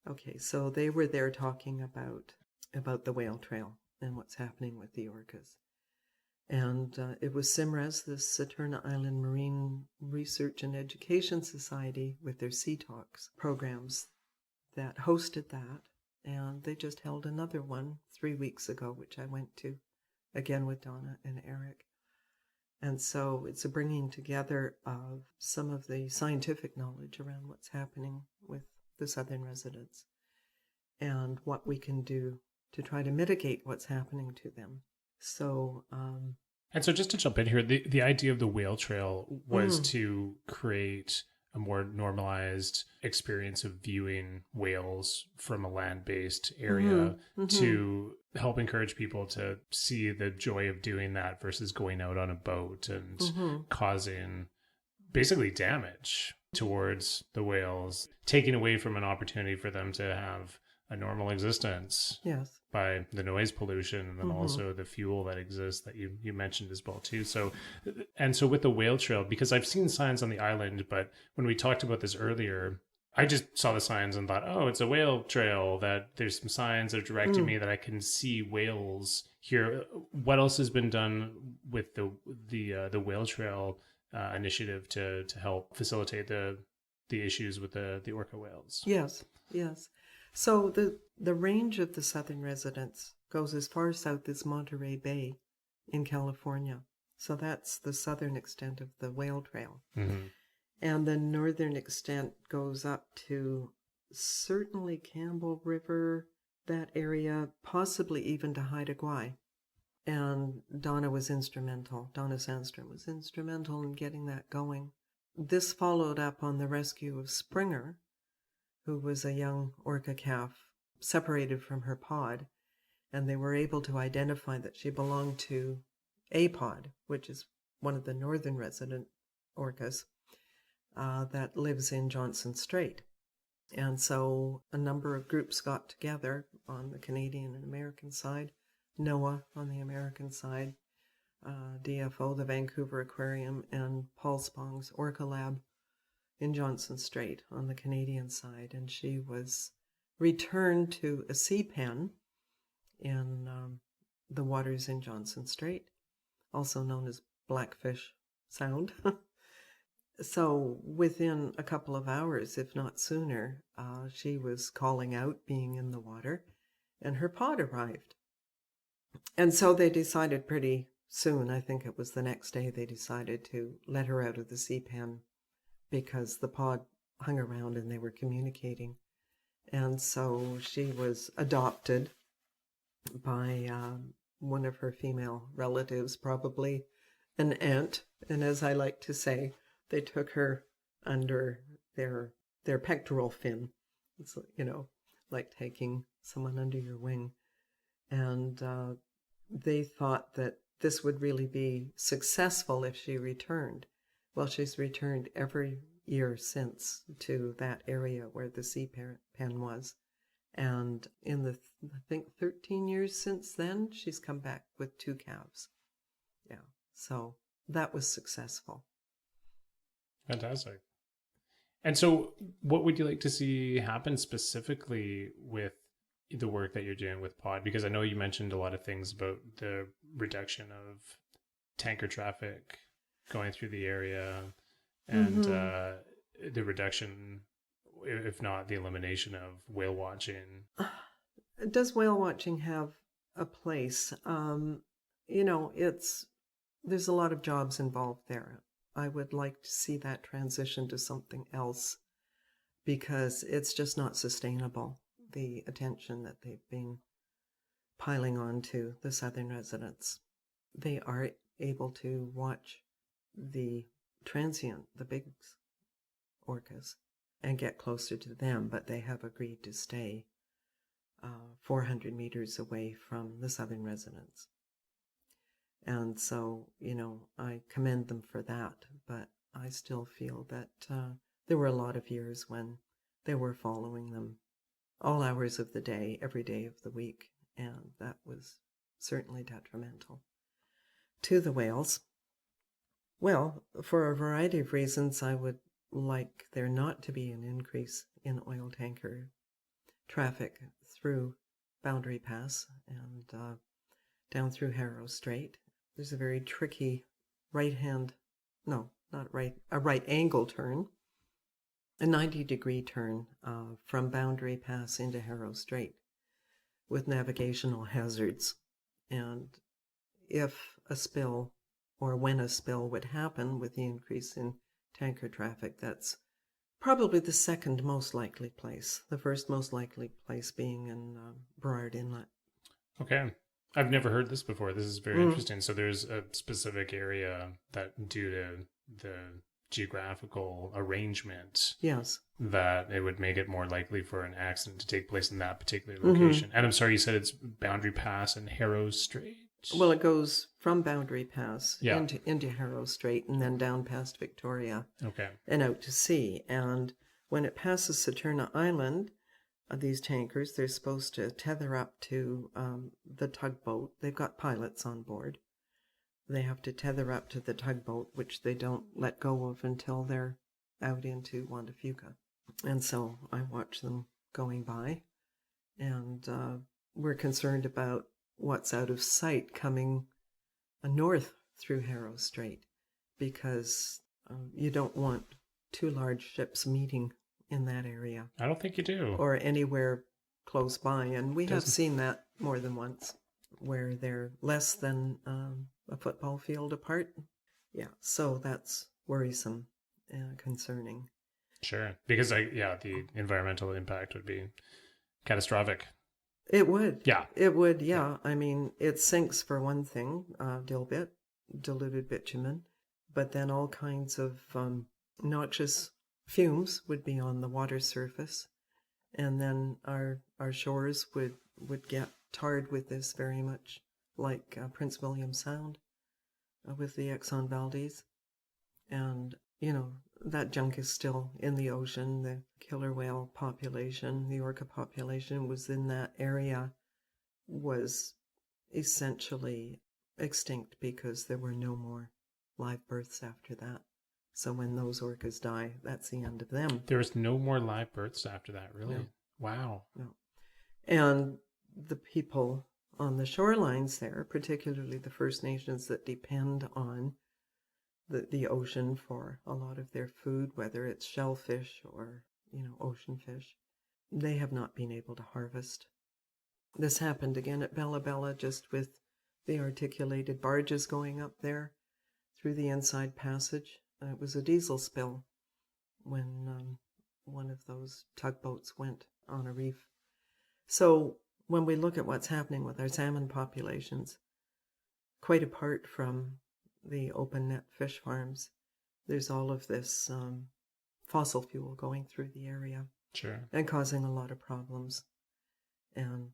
Okay, so they were there talking about the Whale Trail and what's happening with the orcas. And it was CIMRES, the Saturna Island Marine Research and Education Society, with their Sea Talks programs that hosted that. And they just held another one 3 weeks ago, which I went to, again with Donna and Eric. And so it's a bringing together of some of the scientific knowledge around what's happening with the southern residents and what we can do to try to mitigate what's happening to them. So, and so just to jump in here, the idea of the Whale Trail was to create a more normalized experience of viewing whales from a land-based area to help encourage people to see the joy of doing that versus going out on a boat and causing basically damage towards the whales, taking away from an opportunity for them to have a normal existence. Yes. By the noise pollution and then also the fuel that exists that you mentioned as well too. So with the Whale Trail, because I've seen signs on the island, but when we talked about this earlier, I just saw the signs and thought, oh, it's a whale trail, that there's some signs that are directing me that I can see whales here. What else has been done with the Whale Trail initiative to help facilitate the issues with the orca whales? Yes. So the range of the southern residents goes as far south as Monterey Bay in California. So that's the southern extent of the Whale Trail. And the northern extent goes up to certainly Campbell River, that area, possibly even to Haida Gwaii. And Donna Sandstrom was instrumental in getting that going. This followed up on the rescue of Springer, who was a young orca calf separated from her pod, and they were able to identify that she belonged to a pod, which is one of the northern resident orcas that lives in Johnson Strait. And so a number of groups got together on the Canadian and American side, NOAA on the American side, DFO, the Vancouver Aquarium, and Paul Spong's Orca Lab in Johnson Strait on the Canadian side. And she was returned to a sea pen in the waters in Johnson Strait, also known as Blackfish Sound. So within a couple of hours, if not sooner, she was calling out, being in the water, and her pod arrived. And so they decided pretty soon, I think it was the next day, they decided to let her out of the sea pen because the pod hung around and they were communicating. And so she was adopted by one of her female relatives, probably an aunt. And as I like to say, they took her under their pectoral fin. It's, like taking someone under your wing. And they thought that this would really be successful if she returned. Well, she's returned every year since to that area where the sea pen was. And in the, I think, 13 years since then, she's come back with 2 calves. Yeah, so that was successful. Fantastic. And so, what would you like to see happen specifically with the work that you're doing with Pod? Because I know you mentioned a lot of things about the reduction of tanker traffic going through the area and the reduction, if not the elimination, of whale watching. Does whale watching have a place? There's a lot of jobs involved there. I would like to see that transition to something else because it's just not sustainable, the attention that they've been piling on to the southern residents. They are able to watch the big orcas, and get closer to them, but they have agreed to stay 400 meters away from the southern residents. And so, I commend them for that, but I still feel that there were a lot of years when they were following them all hours of the day, every day of the week, and that was certainly detrimental to the whales. Well, for a variety of reasons, I would like there not to be an increase in oil tanker traffic through Boundary Pass and down through Harrow Strait. There's a very tricky right angle turn, a 90-degree turn from Boundary Pass into Harrow Strait with navigational hazards. And if a spill, or when a spill would happen with the increase in tanker traffic, that's probably the second most likely place. The first most likely place being in Burrard Inlet. Okay. I've never heard this before. This is very interesting. So there's a specific area that, due to the geographical arrangement, yes, that it would make it more likely for an accident to take place in that particular location. And I'm sorry, you said it's Boundary Pass and Harrow Strait? Well, it goes from Boundary Pass into Harrow Strait and then down past Victoria and out to sea. And when it passes Saturna Island, these tankers, they're supposed to tether up to the tugboat. They've got pilots on board. They have to tether up to the tugboat, which they don't let go of until they're out into Juan de Fuca. And so I watch them going by, and we're concerned about what's out of sight coming north through Harrow Strait, because you don't want two large ships meeting in that area. I don't think you do. Or anywhere close by. And we have seen that more than once, where they're less than a football field apart. Yeah, so that's worrisome and concerning. Sure, because the environmental impact would be catastrophic. It would. Yeah. It would, yeah. I mean, it sinks for one thing, diluted bitumen, but then all kinds of noxious fumes would be on the water surface, and then our shores would get tarred with this, very much like Prince William Sound with the Exxon Valdez. And, that junk is still in the ocean. The killer whale population, the orca population was in that area, was essentially extinct because there were no more live births after that. So when those orcas die, that's the end of them. There's no more live births after that, really? No. Wow. No. And the people on the shorelines there, particularly the First Nations that depend on the ocean for a lot of their food, whether it's shellfish or, ocean fish, they have not been able to harvest. This happened again at Bella Bella, just with the articulated barges going up there through the inside passage. It was a diesel spill when one of those tugboats went on a reef. So when we look at what's happening with our salmon populations, quite apart from the open net fish farms, there's all of this fossil fuel going through the area. Sure. And causing a lot of problems. And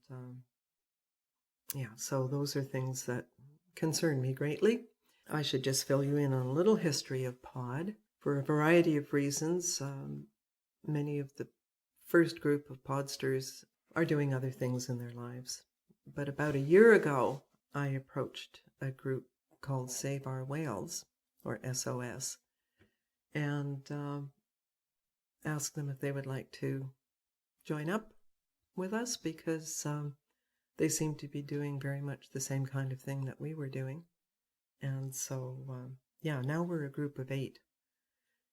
so those are things that concern me greatly. I should just fill you in on a little history of pod. For a variety of reasons, many of the first group of podsters are doing other things in their lives. But about a year ago, I approached a group called Save Our Whales, or SOS. And ask them if they would like to join up with us, because they seem to be doing very much the same kind of thing that we were doing. And so, now we're a group of 8.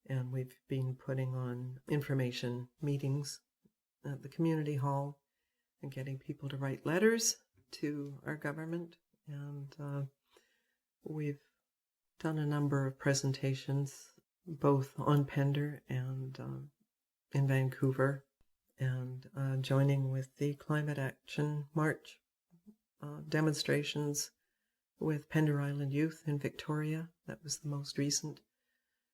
And we've been putting on information meetings at the community hall and getting people to write letters to our government. And we've done a number of presentations, both on Pender and in Vancouver, and joining with the Climate Action March demonstrations with Pender Island Youth in Victoria. That was the most recent.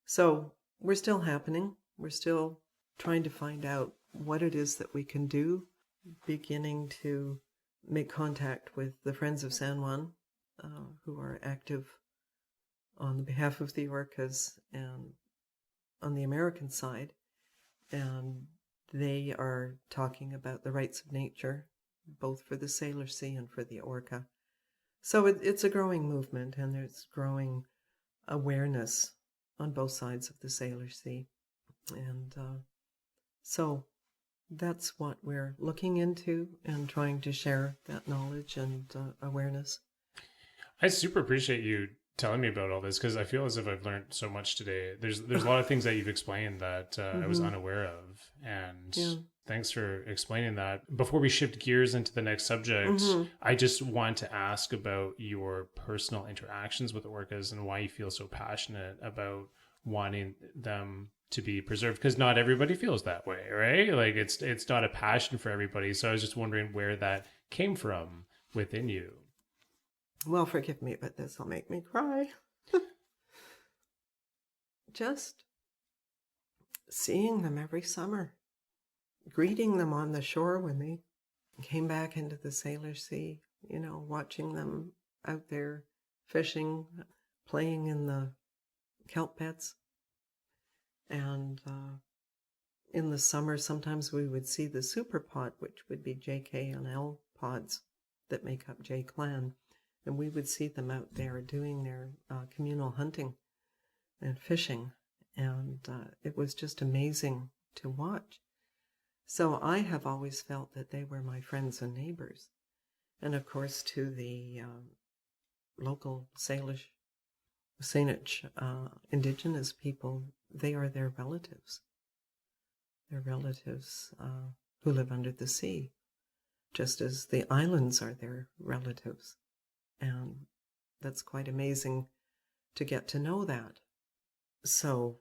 So we're still happening. We're still trying to find out what it is that we can do, beginning to make contact with the Friends of San Juan, who are active on behalf of the orcas and on the American side. And they are talking about the rights of nature, both for the Salish Sea and for the orca. So it's a growing movement, and there's growing awareness on both sides of the Salish Sea. And so that's what we're looking into and trying to share that knowledge and awareness. I super appreciate you telling me about all this, because I feel as if I've learned so much today. There's a lot of things that you've explained that I was unaware of, and thanks for explaining that. Before we shift gears into the next subject, I just want to ask about your personal interactions with orcas and why you feel so passionate about wanting them to be preserved, because not everybody feels that way, right? Like it's not a passion for everybody. So I was just wondering where that came from within you. Well, forgive me, but this will make me cry. Just seeing them every summer, greeting them on the shore when they came back into the Salish Sea, watching them out there fishing, playing in the kelp beds. And in the summer, sometimes we would see the super pod, which would be JK and L pods that make up J Clan. And we would see them out there doing their communal hunting and fishing. And it was just amazing to watch. So I have always felt that they were my friends and neighbors. And of course, to the local Saanich indigenous people, they are their relatives. Their relatives who live under the sea, just as the islands are their relatives. And that's quite amazing to get to know that. So,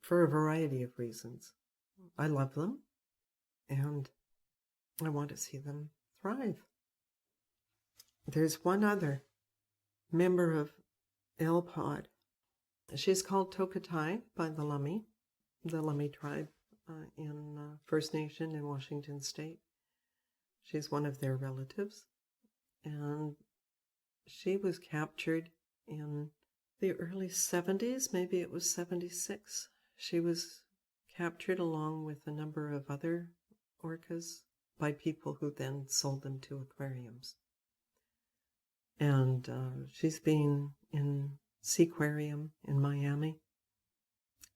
for a variety of reasons, I love them, and I want to see them thrive. There's one other member of L Pod. She's called Tokatai by the Lummi tribe in First Nation in Washington State. She's one of their relatives, and she was captured in the early 70s, maybe it was 76. She was captured along with a number of other orcas by people who then sold them to aquariums. And she's been in Seaquarium in Miami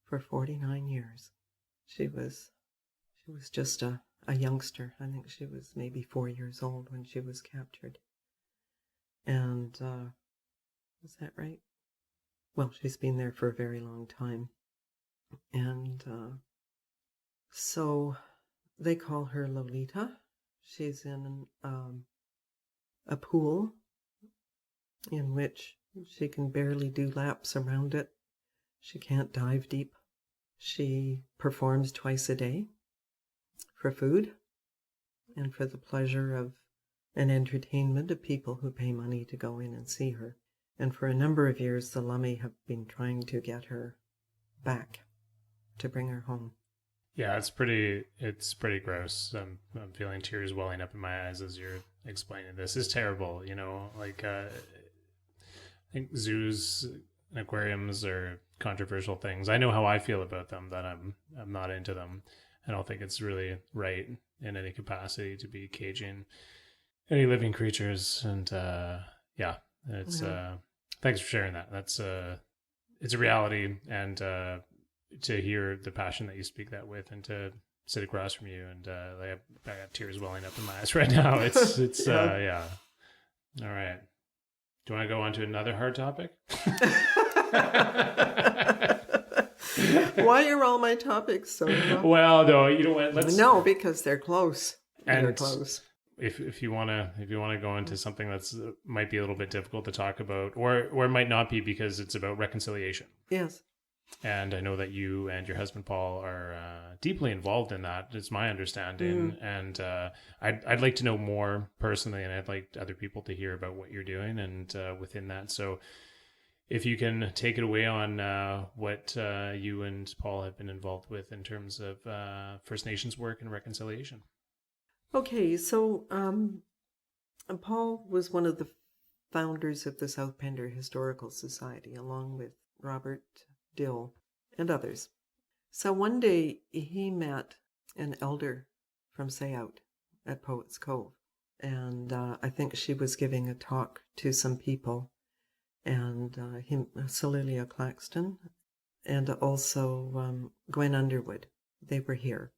for 49 years. She was just a youngster. I think she was maybe 4 years old when she was captured. And, is that right? Well, she's been there for a very long time. And so they call her Lolita. She's in a pool in which she can barely do laps around it. She can't dive deep. She performs twice a day for food and for the pleasure of and entertainment of people who pay money to go in and see her. And for a number of years, the Lummi have been trying to get her back, to bring her home. Yeah, it's pretty gross. I'm feeling tears welling up in my eyes as you're explaining this. It's terrible, I think zoos and aquariums are controversial things. I know how I feel about them, that I'm not into them. I don't think it's really right in any capacity to be caging any living creatures. And thanks for sharing that. That's it's a reality, and to hear the passion that you speak that with, and to sit across from you, and I got tears welling up in my eyes right now. It's yeah. All right. Do you want to go on to another hard topic? Why are all my topics so rough? Well, no, you know what? No, because they're close. And they're close. If you want to go into something that's might be a little bit difficult to talk about, or it might not be, because it's about reconciliation. Yes. And I know that you and your husband Paul are deeply involved in that. It's my understanding, and I'd like to know more personally, and I'd like other people to hear about what you're doing, and within that. So, if you can take it away on what you and Paul have been involved with in terms of First Nations work and reconciliation. Okay, so Paul was one of the founders of the South Pender Historical Society, along with Robert Dill and others. So one day he met an elder from Sayout at Poets Cove, and I think she was giving a talk to some people, and Celilia Claxton, and also Gwen Underwood. They were here.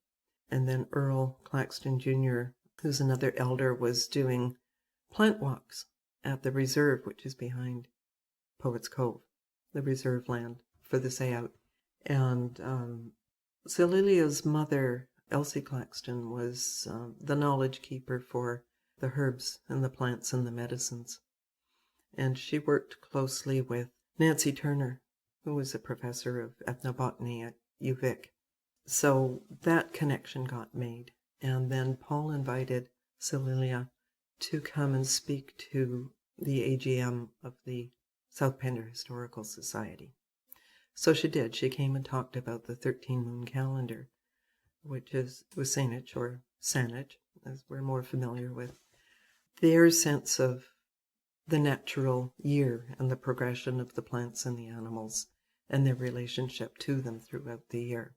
And then Earl Claxton Jr., who's another elder, was doing plant walks at the reserve, which is behind Poets Cove, the reserve land for the Sayout. And Celilia's mother, Elsie Claxton, was the knowledge keeper for the herbs and the plants and the medicines. And she worked closely with Nancy Turner, who was a professor of ethnobotany at UVic. So that connection got made. And then Paul invited Celilia to come and speak to the AGM of the South Pender Historical Society. So she did. She came and talked about the 13-moon calendar, which is Wasanich or Saanich, as we're more familiar with, their sense of the natural year and the progression of the plants and the animals and their relationship to them throughout the year.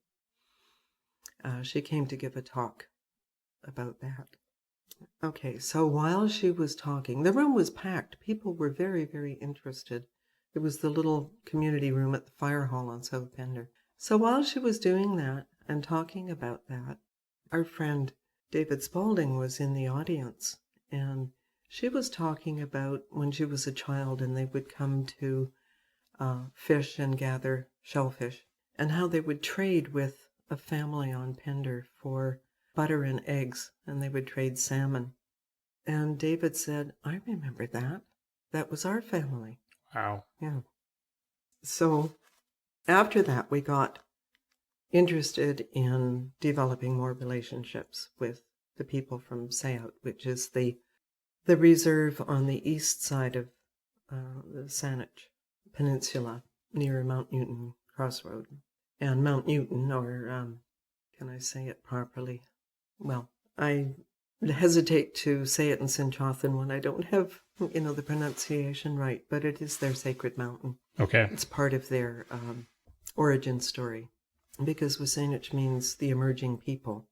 She came to give a talk about that. Okay, so while she was talking, the room was packed. People were very, very interested. It was the little community room at the fire hall on South Pender. So while she was doing that and talking about that, our friend David Spalding was in the audience, and she was talking about when she was a child and they would come to fish and gather shellfish, and how they would trade with a family on Pender for butter and eggs, and they would trade salmon. And David said, I remember that. That was our family. Wow. Yeah. So after that, we got interested in developing more relationships with the people from Sayout, which is the reserve on the east side of the Saanich Peninsula near Mount Newton Crossroad. And Mount Newton, or can I say it properly? Well, I hesitate to say it in Sinchothan when I don't have, the pronunciation right, but it is their sacred mountain. Okay. It's part of their origin story, because Wasanich means the emerging people,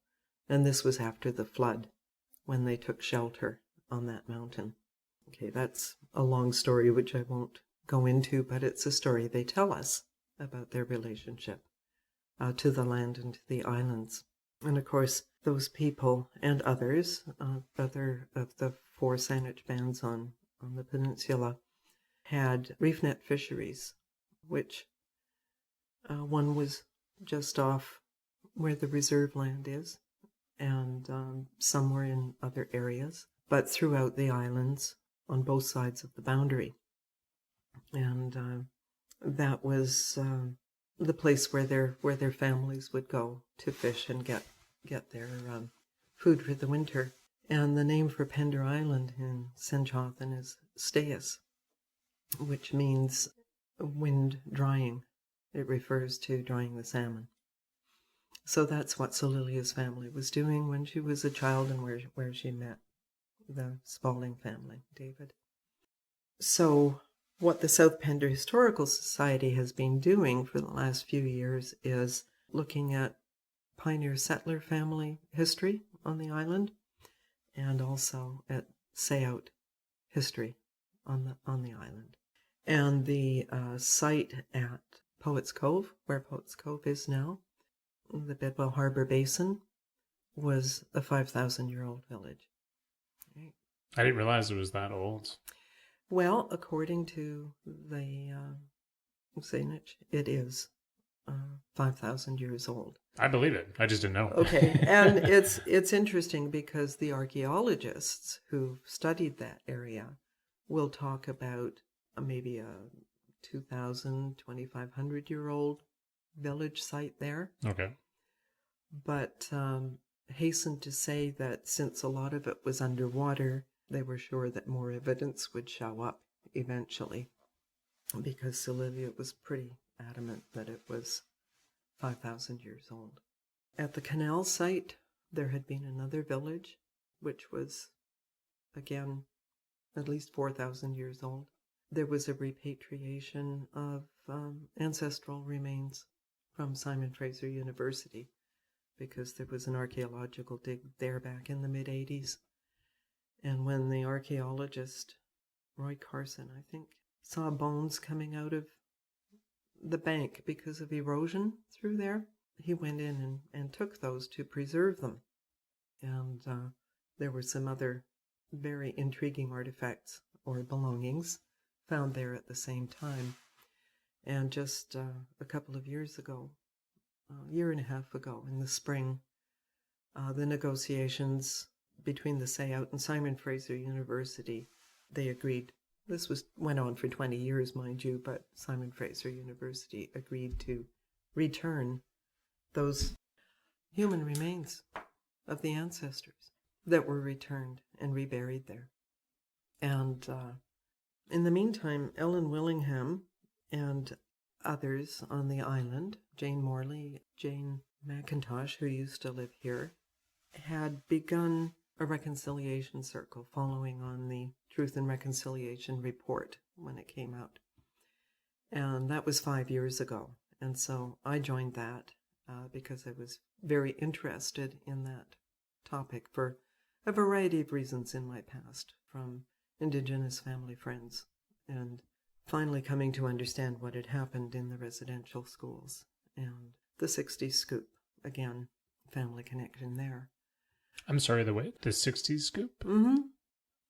and this was after the flood when they took shelter on that mountain. Okay, that's a long story which I won't go into, but it's a story they tell us about their relationship to the land and to the islands. And of course, those people and others, other of the 4 Saanich bands on the peninsula, had reef net fisheries, which one was just off where the reserve land is, and some were in other areas, but throughout the islands on both sides of the boundary. And that was the place where their families would go to fish and get their food for the winter. And the name for Pender Island in Sinchothan is Steas, which means wind drying. It refers to drying the salmon. So that's what Celilia's family was doing when she was a child, and where she met the Spalding family, David. So what the South Pender Historical Society has been doing for the last few years is looking at pioneer settler family history on the island, and also at Sayout history on the island. And the site at Poets Cove, where Poets Cove is now, the Bedwell Harbor Basin, was a 5,000-year-old village. Right. I didn't realize it was that old. Well, according to the signage, it is 5,000 years old. I believe it. I just didn't know. Okay, and it's interesting because the archaeologists who studied that area will talk about maybe a 2,000, 2,500-year-old village site there. Okay. But hasten to say that since a lot of it was underwater, they were sure that more evidence would show up eventually, because Sylvia was pretty adamant that it was 5,000 years old. At the canal site, there had been another village, which was, again, at least 4,000 years old. There was a repatriation of ancestral remains from Simon Fraser University, because there was an archaeological dig there back in the mid-'80s. And when the archaeologist, Roy Carson, I think, saw bones coming out of the bank because of erosion through there, he went in and took those to preserve them. And there were some other very intriguing artifacts or belongings found there at the same time. And just a couple of years ago, a year and a half ago in the spring, the negotiations between the Sayout and Simon Fraser University, they agreed. This went on for 20 years, mind you, but Simon Fraser University agreed to return those human remains of the ancestors that were returned and reburied there. And in the meantime, Ellen Willingham and others on the island, Jane Morley, Jane McIntosh, who used to live here, had begun a reconciliation circle following on the Truth and Reconciliation report when it came out. And that was 5 years ago. And so I joined that because I was very interested in that topic for a variety of reasons in my past, from Indigenous family friends and finally coming to understand what had happened in the residential schools and the 60s scoop. Again, family connection there. I'm sorry, the wait? The 60s scoop? Mm-hmm.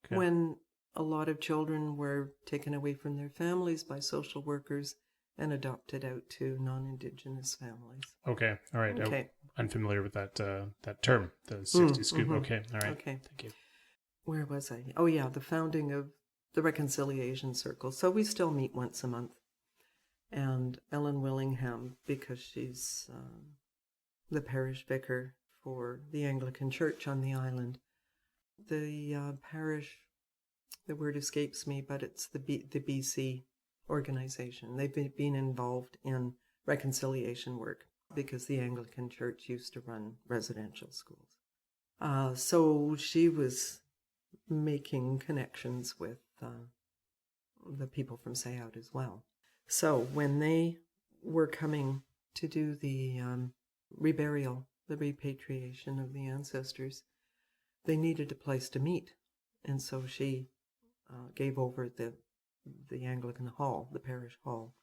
Okay. When a lot of children were taken away from their families by social workers and adopted out to non-Indigenous families. Okay, all right. Okay. I'm familiar with that term, the 60s scoop. Mm-hmm. Okay, all right. Okay. Thank you. Where was I? Oh, yeah, the founding of the Reconciliation Circle. So we still meet once a month. And Ellen Willingham, because she's the parish vicar for the Anglican Church on the island. The parish, the word escapes me, but it's the BC organization. They've been involved in reconciliation work because the Anglican Church used to run residential schools. So she was making connections with the people from Sayout as well. So when they were coming to do the reburial, the repatriation of the ancestors, they needed a place to meet. And so she gave over the Anglican Hall, the parish hall,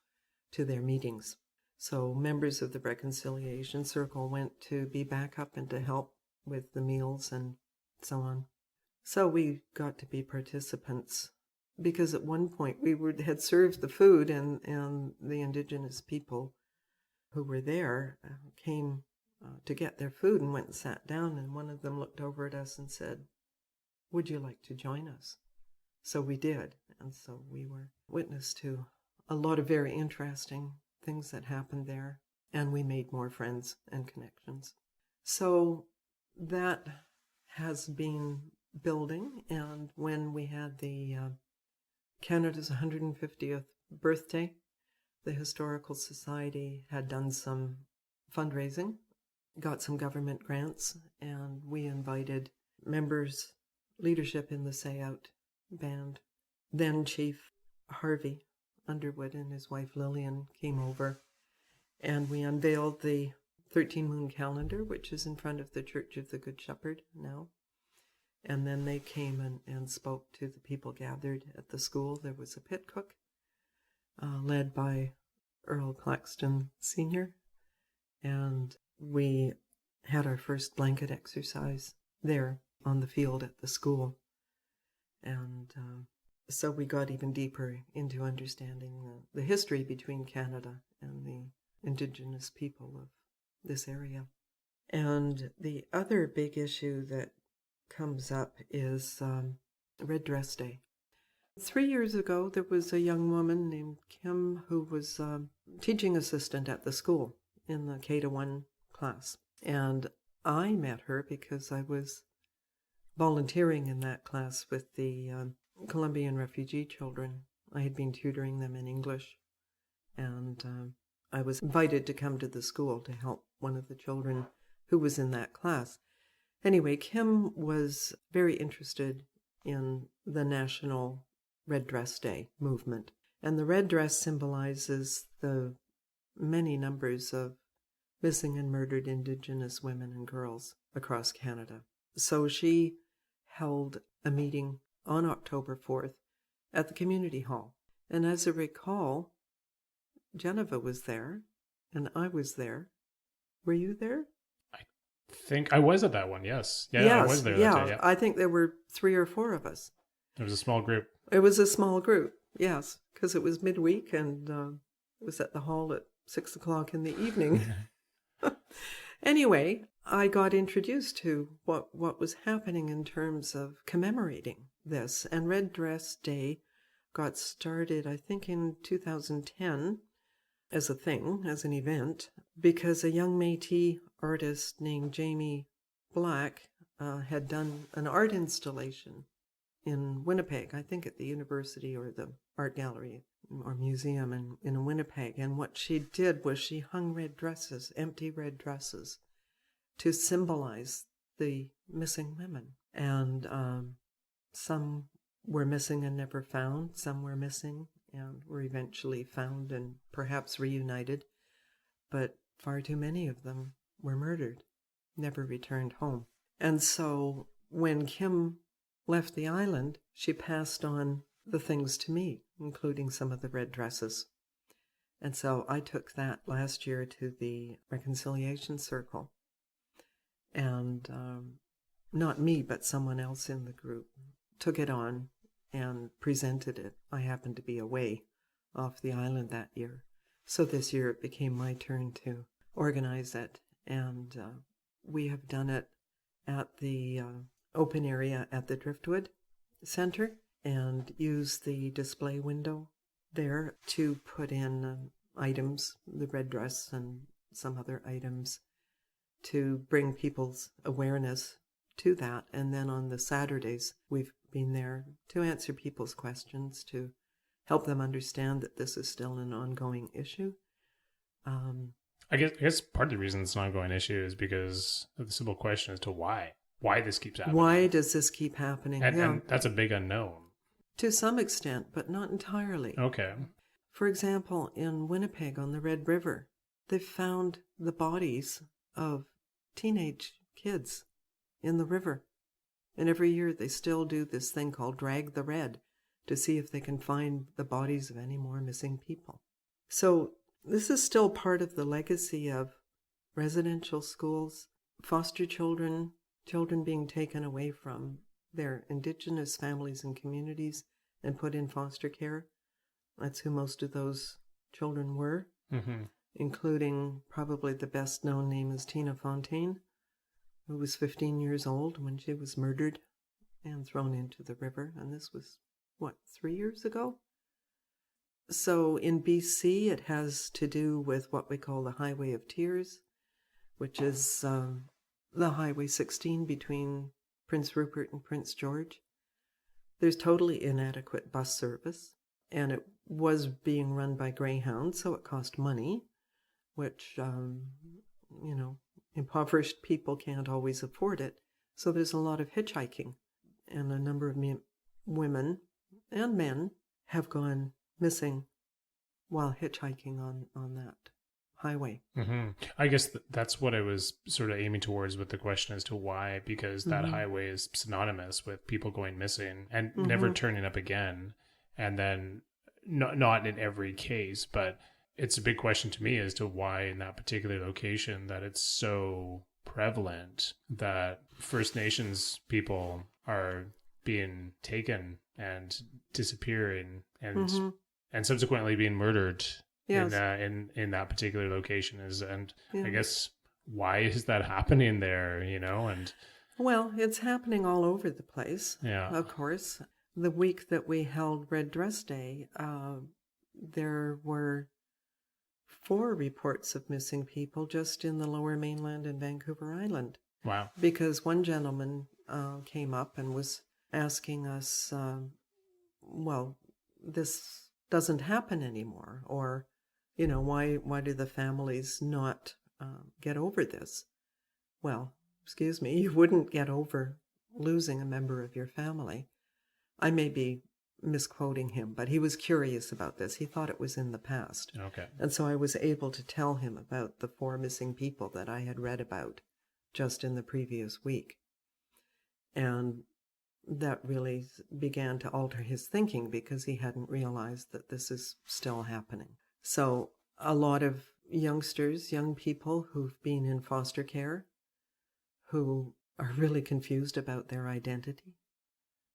to their meetings. So members of the Reconciliation Circle went to be backup and to help with the meals and so on. So we got to be participants because at one point we had served the food and the Indigenous people who were there came to get their food and went and sat down, and one of them looked over at us and said, "Would you like to join us?" So we did, and so we were witness to a lot of very interesting things that happened there, and we made more friends and connections. So that has been building, and when we had the Canada's 150th birthday, the Historical Society had done some fundraising, got some government grants, and we invited members, leadership in the Sayout band. Then Chief Harvey Underwood and his wife Lillian came over, and we unveiled the 13 Moon calendar, which is in front of the Church of the Good Shepherd now. And then they came and spoke to the people gathered at the school. There was a pit cook led by Earl Claxton Sr., and we had our first blanket exercise there on the field at the school. And so we got even deeper into understanding the history between Canada and the Indigenous people of this area. And the other big issue that comes up is Red Dress Day. 3 years ago, there was a young woman named Kim who was teaching assistant at the school in the K-1 class. And I met her because I was volunteering in that class with the Colombian refugee children. I had been tutoring them in English, and I was invited to come to the school to help one of the children who was in that class. Anyway, Kim was very interested in the National Red Dress Day movement. And the red dress symbolizes the many numbers of missing and murdered Indigenous women and girls across Canada. So she held a meeting on October 4th at the community hall. And as I recall, Geneva was there and I was there. Were you there? I think I was at that one, yes. I was there that day. Yeah. I think there were 3 or 4 of us. It was a small group. It was a small group, yes, because it was midweek and it was at the hall at 6 o'clock in the evening. Anyway, I got introduced to what was happening in terms of commemorating this. And Red Dress Day got started, I think, in 2010 as a thing, as an event, because a young Métis artist named Jamie Black had done an art installation in Winnipeg, I think at the university or the art gallery or museum in Winnipeg. And what she did was she hung red dresses, empty red dresses, to symbolize the missing women. And some were missing and never found. Some were missing and were eventually found and perhaps reunited. But far too many of them were murdered, never returned home. And so when Kim left the island, she passed on the things to me, including some of the red dresses. And so I took that last year to the Reconciliation Circle. And not me, but someone else in the group took it on and presented it. I happened to be away off the island that year. So this year it became my turn to organize it. And we have done it at the open area at the Driftwood Center and used the display window there to put in items, the red dress and some other items, to bring people's awareness to that. And then on the Saturdays, we've been there to answer people's questions, to help them understand that this is still an ongoing issue. I guess part of the reason it's an ongoing issue is because of the simple question as to why this keeps happening. Why does this keep happening? And that's a big unknown. To some extent, but not entirely. Okay. For example, in Winnipeg on the Red River, they found the bodies of teenage kids in the river. And every year they still do this thing called Drag the Red to see if they can find the bodies of any more missing people. So this is still part of the legacy of residential schools, foster children, children being taken away from their Indigenous families and communities and put in foster care. That's who most of those children were, including probably the best known name is Tina Fontaine, who was 15 years old when she was murdered and thrown into the river. And this was, 3 years ago? So in BC, it has to do with what we call the Highway of Tears, which is the Highway 16 between Prince Rupert and Prince George. There's totally inadequate bus service, and it was being run by Greyhound, so it cost money, which, impoverished people can't always afford it. So there's a lot of hitchhiking, and a number of women and men have gone missing while hitchhiking on that highway. I guess that's what I was sort of aiming towards with the question as to why, because that highway is synonymous with people going missing and never turning up again. And then not in every case, but it's a big question to me as to why in that particular location that it's so prevalent that First Nations people are being taken and disappearing and subsequently being murdered Yes. in that particular location and Yeah. I guess why is that happening there, and Well, it's happening all over the place, yeah. of course. The week that we held Red Dress Day, there were 4 reports of missing people just in the Lower Mainland and Vancouver Island. Wow. Because one gentleman came up and was asking us, well, this doesn't happen anymore, or, why do the families not get over this? Well, excuse me, you wouldn't get over losing a member of your family. I may be misquoting him, but he was curious about this. He thought it was in the past. Okay. And so I was able to tell him about the 4 missing people that I had read about just in the previous week. And that really began to alter his thinking because he hadn't realized that this is still happening. So a lot of youngsters, young people who've been in foster care, who are really confused about their identity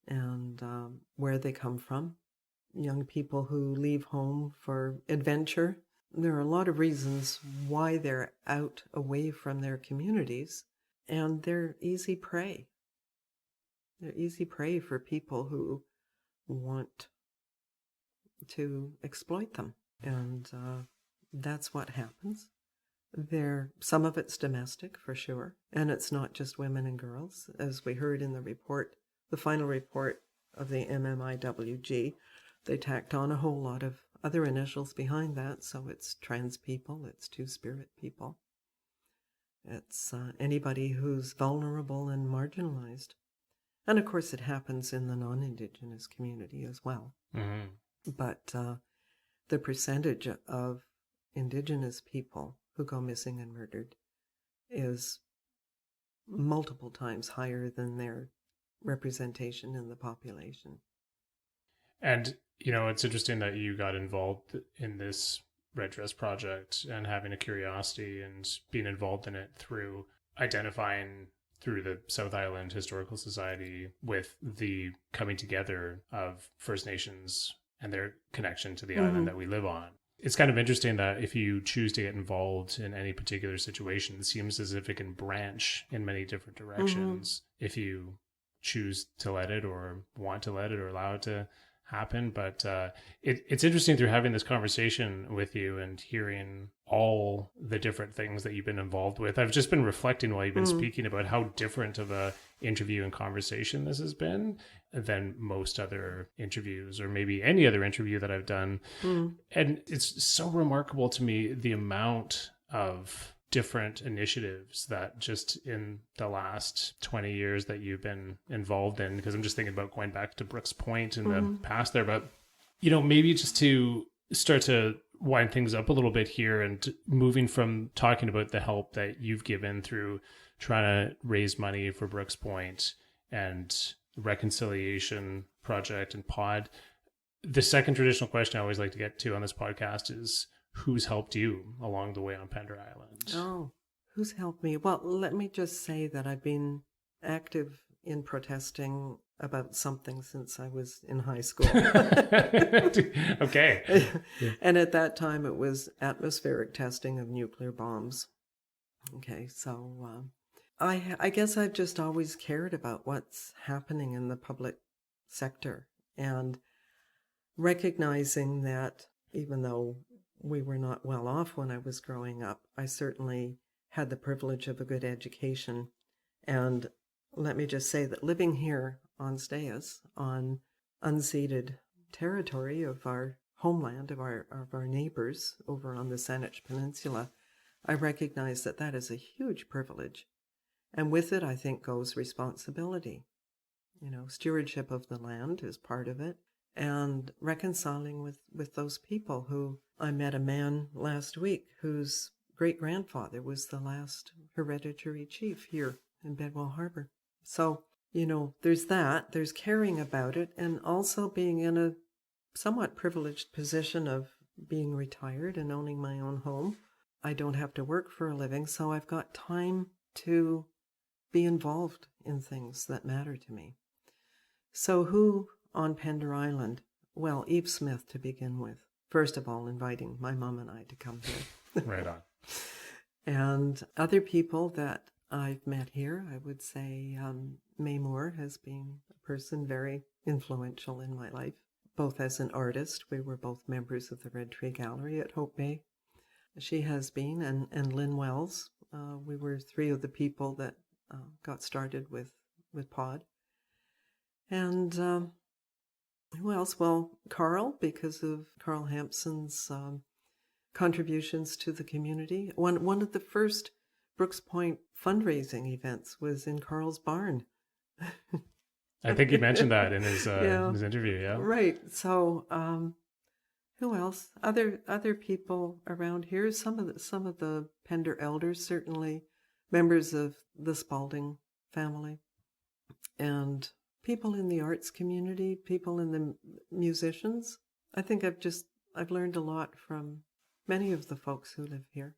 and where they come from. Young people who leave home for adventure. There are a lot of reasons why they're out away from their communities, and they're easy prey. They're easy prey for people who want to exploit them, and that's what happens. Some of it's domestic for sure, and it's not just women and girls, as we heard in the report. The final report of the MMIWG, they tacked on a whole lot of other initials behind that, so it's trans people, it's two-spirit people. It's anybody who's vulnerable and marginalized. And of course it happens in the non-Indigenous community as well. Mm-hmm. But the percentage of Indigenous people who go missing and murdered is multiple times higher than their representation in the population. And, it's interesting that you got involved in this Red Dress project and having a curiosity and being involved in it through identifying through the South Island Historical Society with the coming together of First Nations and their connection to the island that we live on. It's kind of interesting that if you choose to get involved in any particular situation, it seems as if it can branch in many different directions if you choose to let it or want to let it or allow it to happen. But it's interesting through having this conversation with you and hearing all the different things that you've been involved with. I've just been reflecting while you've been speaking about how different of a interview and conversation this has been than most other interviews or maybe any other interview that I've done. And it's so remarkable to me the amount of different initiatives that just in the last 20 years that you've been involved in, because I'm just thinking about going back to Brooks Point in the past there, but maybe just to start to wind things up a little bit here and moving from talking about the help that you've given through trying to raise money for Brooks Point and reconciliation project and pod. The second traditional question I always like to get to on this podcast is who's helped you along the way on Pender Island? Oh, who's helped me? Well, let me just say that I've been active in protesting about something since I was in high school. Okay. And at that time, it was atmospheric testing of nuclear bombs. Okay, so I guess I've just always cared about what's happening in the public sector and recognizing that even though we were not well off when I was growing up, I certainly had the privilege of a good education. And let me just say that living here on Stayas, on unceded territory of our homeland, of our neighbors over on the Saanich Peninsula, I recognize that that is a huge privilege. And with it, I think, goes responsibility. Stewardship of the land is part of it. And reconciling with those people who I met a man last week whose great-grandfather was the last hereditary chief here in Bedwell Harbor. So, there's that. There's caring about it and also being in a somewhat privileged position of being retired and owning my own home, I don't have to work for a living, so I've got time to be involved in things that matter to me. So who on Pender Island? Well, Eve Smith to begin with. First of all, inviting my mom and I to come here. Right on. And other people that I've met here, I would say May Moore has been a person very influential in my life, both as an artist. We were both members of the Red Tree Gallery at Hope Bay. She has been, and Lynn Wells. We were three of the people that got started with Pod. And who else? Well, Carl, because of Carl Hampson's contributions to the community. One of the first Brooks Point fundraising events was in Carl's barn. I think he mentioned that in his interview. Yeah, right. So, who else? Other people around here. Some of the Pender elders, certainly members of the Spalding family, and people in the arts community, people in the musicians. I think I've learned a lot from many of the folks who live here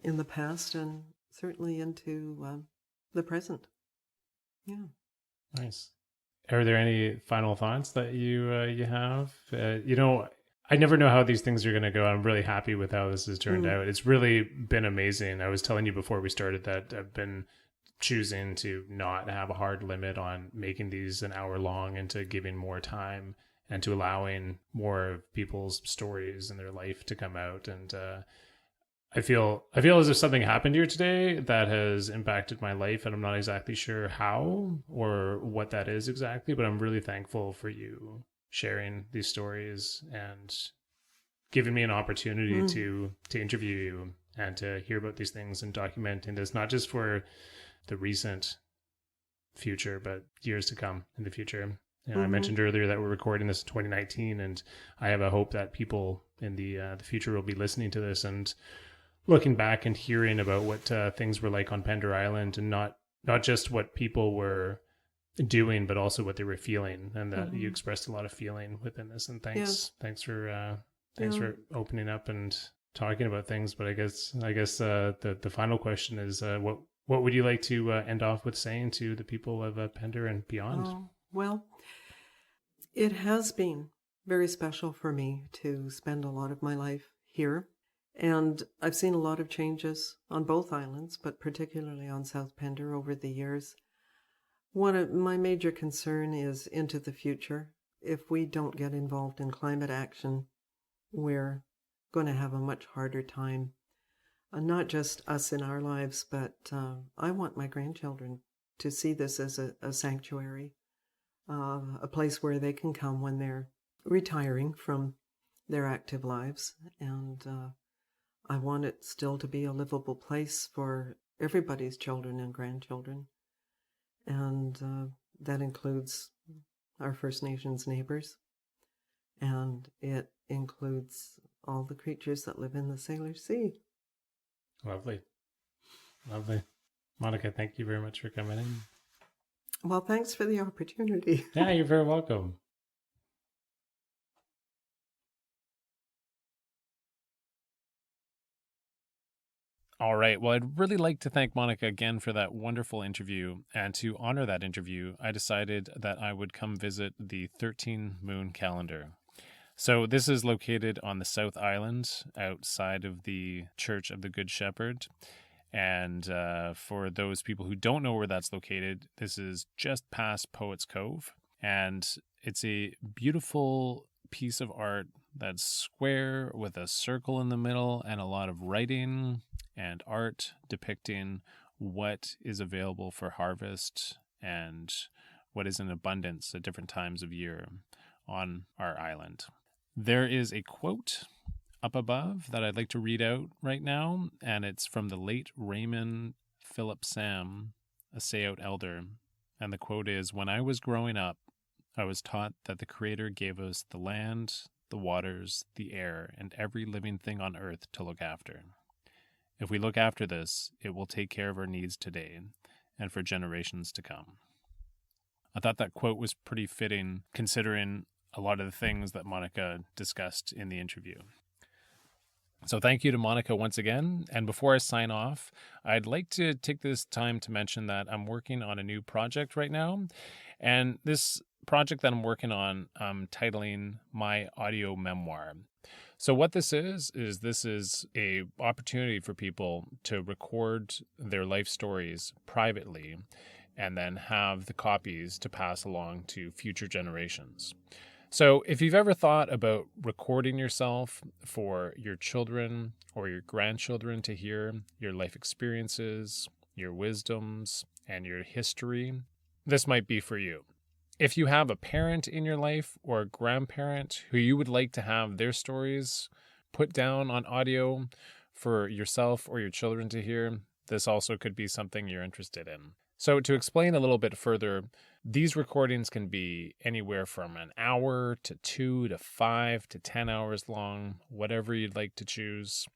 in the past and certainly into the present. Yeah. Nice. Are there any final thoughts that you have? I never know how these things are going to go. I'm really happy with how this has turned out. It's really been amazing. I was telling you before we started that I've been choosing to not have a hard limit on making these an hour long and to giving more time and to allowing more of people's stories and their life to come out. And I feel as if something happened here today that has impacted my life, and I'm not exactly sure how or what that is exactly, but I'm really thankful for you sharing these stories and giving me an opportunity to interview you and to hear about these things and documenting this, not just for the recent future, but years to come in the future. I mentioned earlier that we're recording this in 2019, and I have a hope that people in the future will be listening to this and looking back and hearing about what things were like on Pender Island, and not just what people were doing, but also what they were feeling, and that you expressed a lot of feeling within this. And thanks for opening up and talking about things. But I guess the final question is what would you like to end off with saying to the people of Pender and beyond? Oh, well, it has been very special for me to spend a lot of my life here. And I've seen a lot of changes on both islands, but particularly on South Pender over the years. One of my major concern is into the future. If we don't get involved in climate action, we're going to have a much harder time. Not just us in our lives, but I want my grandchildren to see this as a sanctuary, a place where they can come when they're retiring from their active lives. And I want it still to be a livable place for everybody's children and grandchildren. And that includes our First Nations neighbors. And it includes all the creatures that live in the Sailor Sea. Lovely. Monica, thank you very much for coming in. Well, thanks for the opportunity. Yeah, you're very welcome. All right. Well, I'd really like to thank Monica again for that wonderful interview. And to honor that interview, I decided that I would come visit the 13 Moon Calendar. So this is located on the South Island, outside of the Church of the Good Shepherd. And for those people who don't know where that's located, this is just past Poets Cove. And it's a beautiful piece of art that's square with a circle in the middle and a lot of writing and art depicting what is available for harvest and what is in abundance at different times of year on our island. There is a quote up above that I'd like to read out right now, and it's from the late Raymond Philip Sam, a Sayout elder. And the quote is, "When I was growing up, I was taught that the Creator gave us the land, the waters, the air, and every living thing on earth to look after. If we look after this, it will take care of our needs today and for generations to come." I thought that quote was pretty fitting, considering a lot of the things that Monica discussed in the interview. So thank you to Monica once again. And before I sign off, I'd like to take this time to mention that I'm working on a new project right now. And this project that I'm working on, I'm titling My Audio Memoir. So what this is this is a opportunity for people to record their life stories privately and then have the copies to pass along to future generations. So if you've ever thought about recording yourself for your children or your grandchildren to hear your life experiences, your wisdoms, and your history, this might be for you. If you have a parent in your life or a grandparent who you would like to have their stories put down on audio for yourself or your children to hear, this also could be something you're interested in. So to explain a little bit further, these recordings can be anywhere from an hour to 2 to 5 to 10 hours long, whatever you'd like to choose.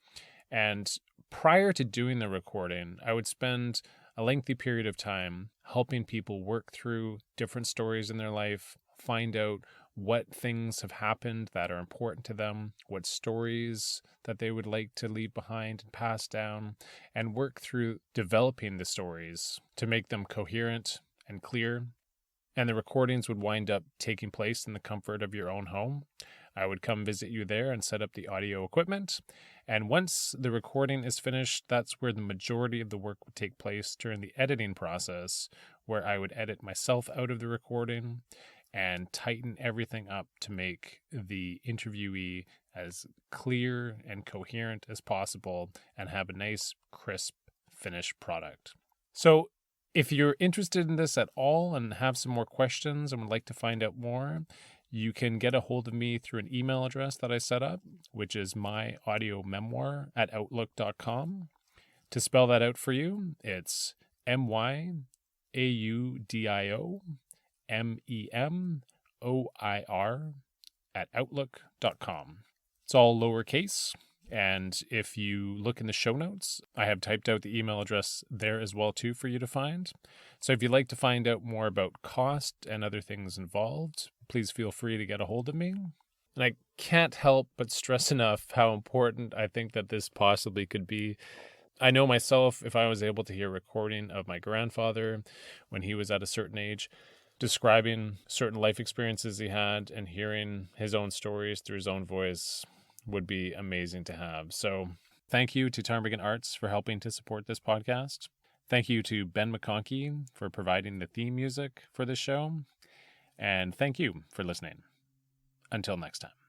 And prior to doing the recording, I would spend a lengthy period of time helping people work through different stories in their life, find out what things have happened that are important to them, what stories that they would like to leave behind and pass down, and work through developing the stories to make them coherent and clear. And the recordings would wind up taking place in the comfort of your own home. I would come visit you there and set up the audio equipment. And once the recording is finished, that's where the majority of the work would take place during the editing process, where I would edit myself out of the recording and tighten everything up to make the interviewee as clear and coherent as possible and have a nice, crisp, finished product. So if you're interested in this at all and have some more questions and would like to find out more, you can get a hold of me through an email address that I set up, which is myaudio@outlook.com. To spell that out for you, it's myaudiomemOIR@outlook.com. It's all lowercase. And if you look in the show notes, I have typed out the email address there as well too for you to find. So if you'd like to find out more about cost and other things involved, please feel free to get a hold of me. And I can't help but stress enough how important I think that this possibly could be. I know myself, if I was able to hear a recording of my grandfather when he was at a certain age, describing certain life experiences he had and hearing his own stories through his own voice would be amazing to have. So thank you to Ptarmigan Arts for helping to support this podcast. Thank you to Ben McConkey for providing the theme music for this show. And thank you for listening. Until next time.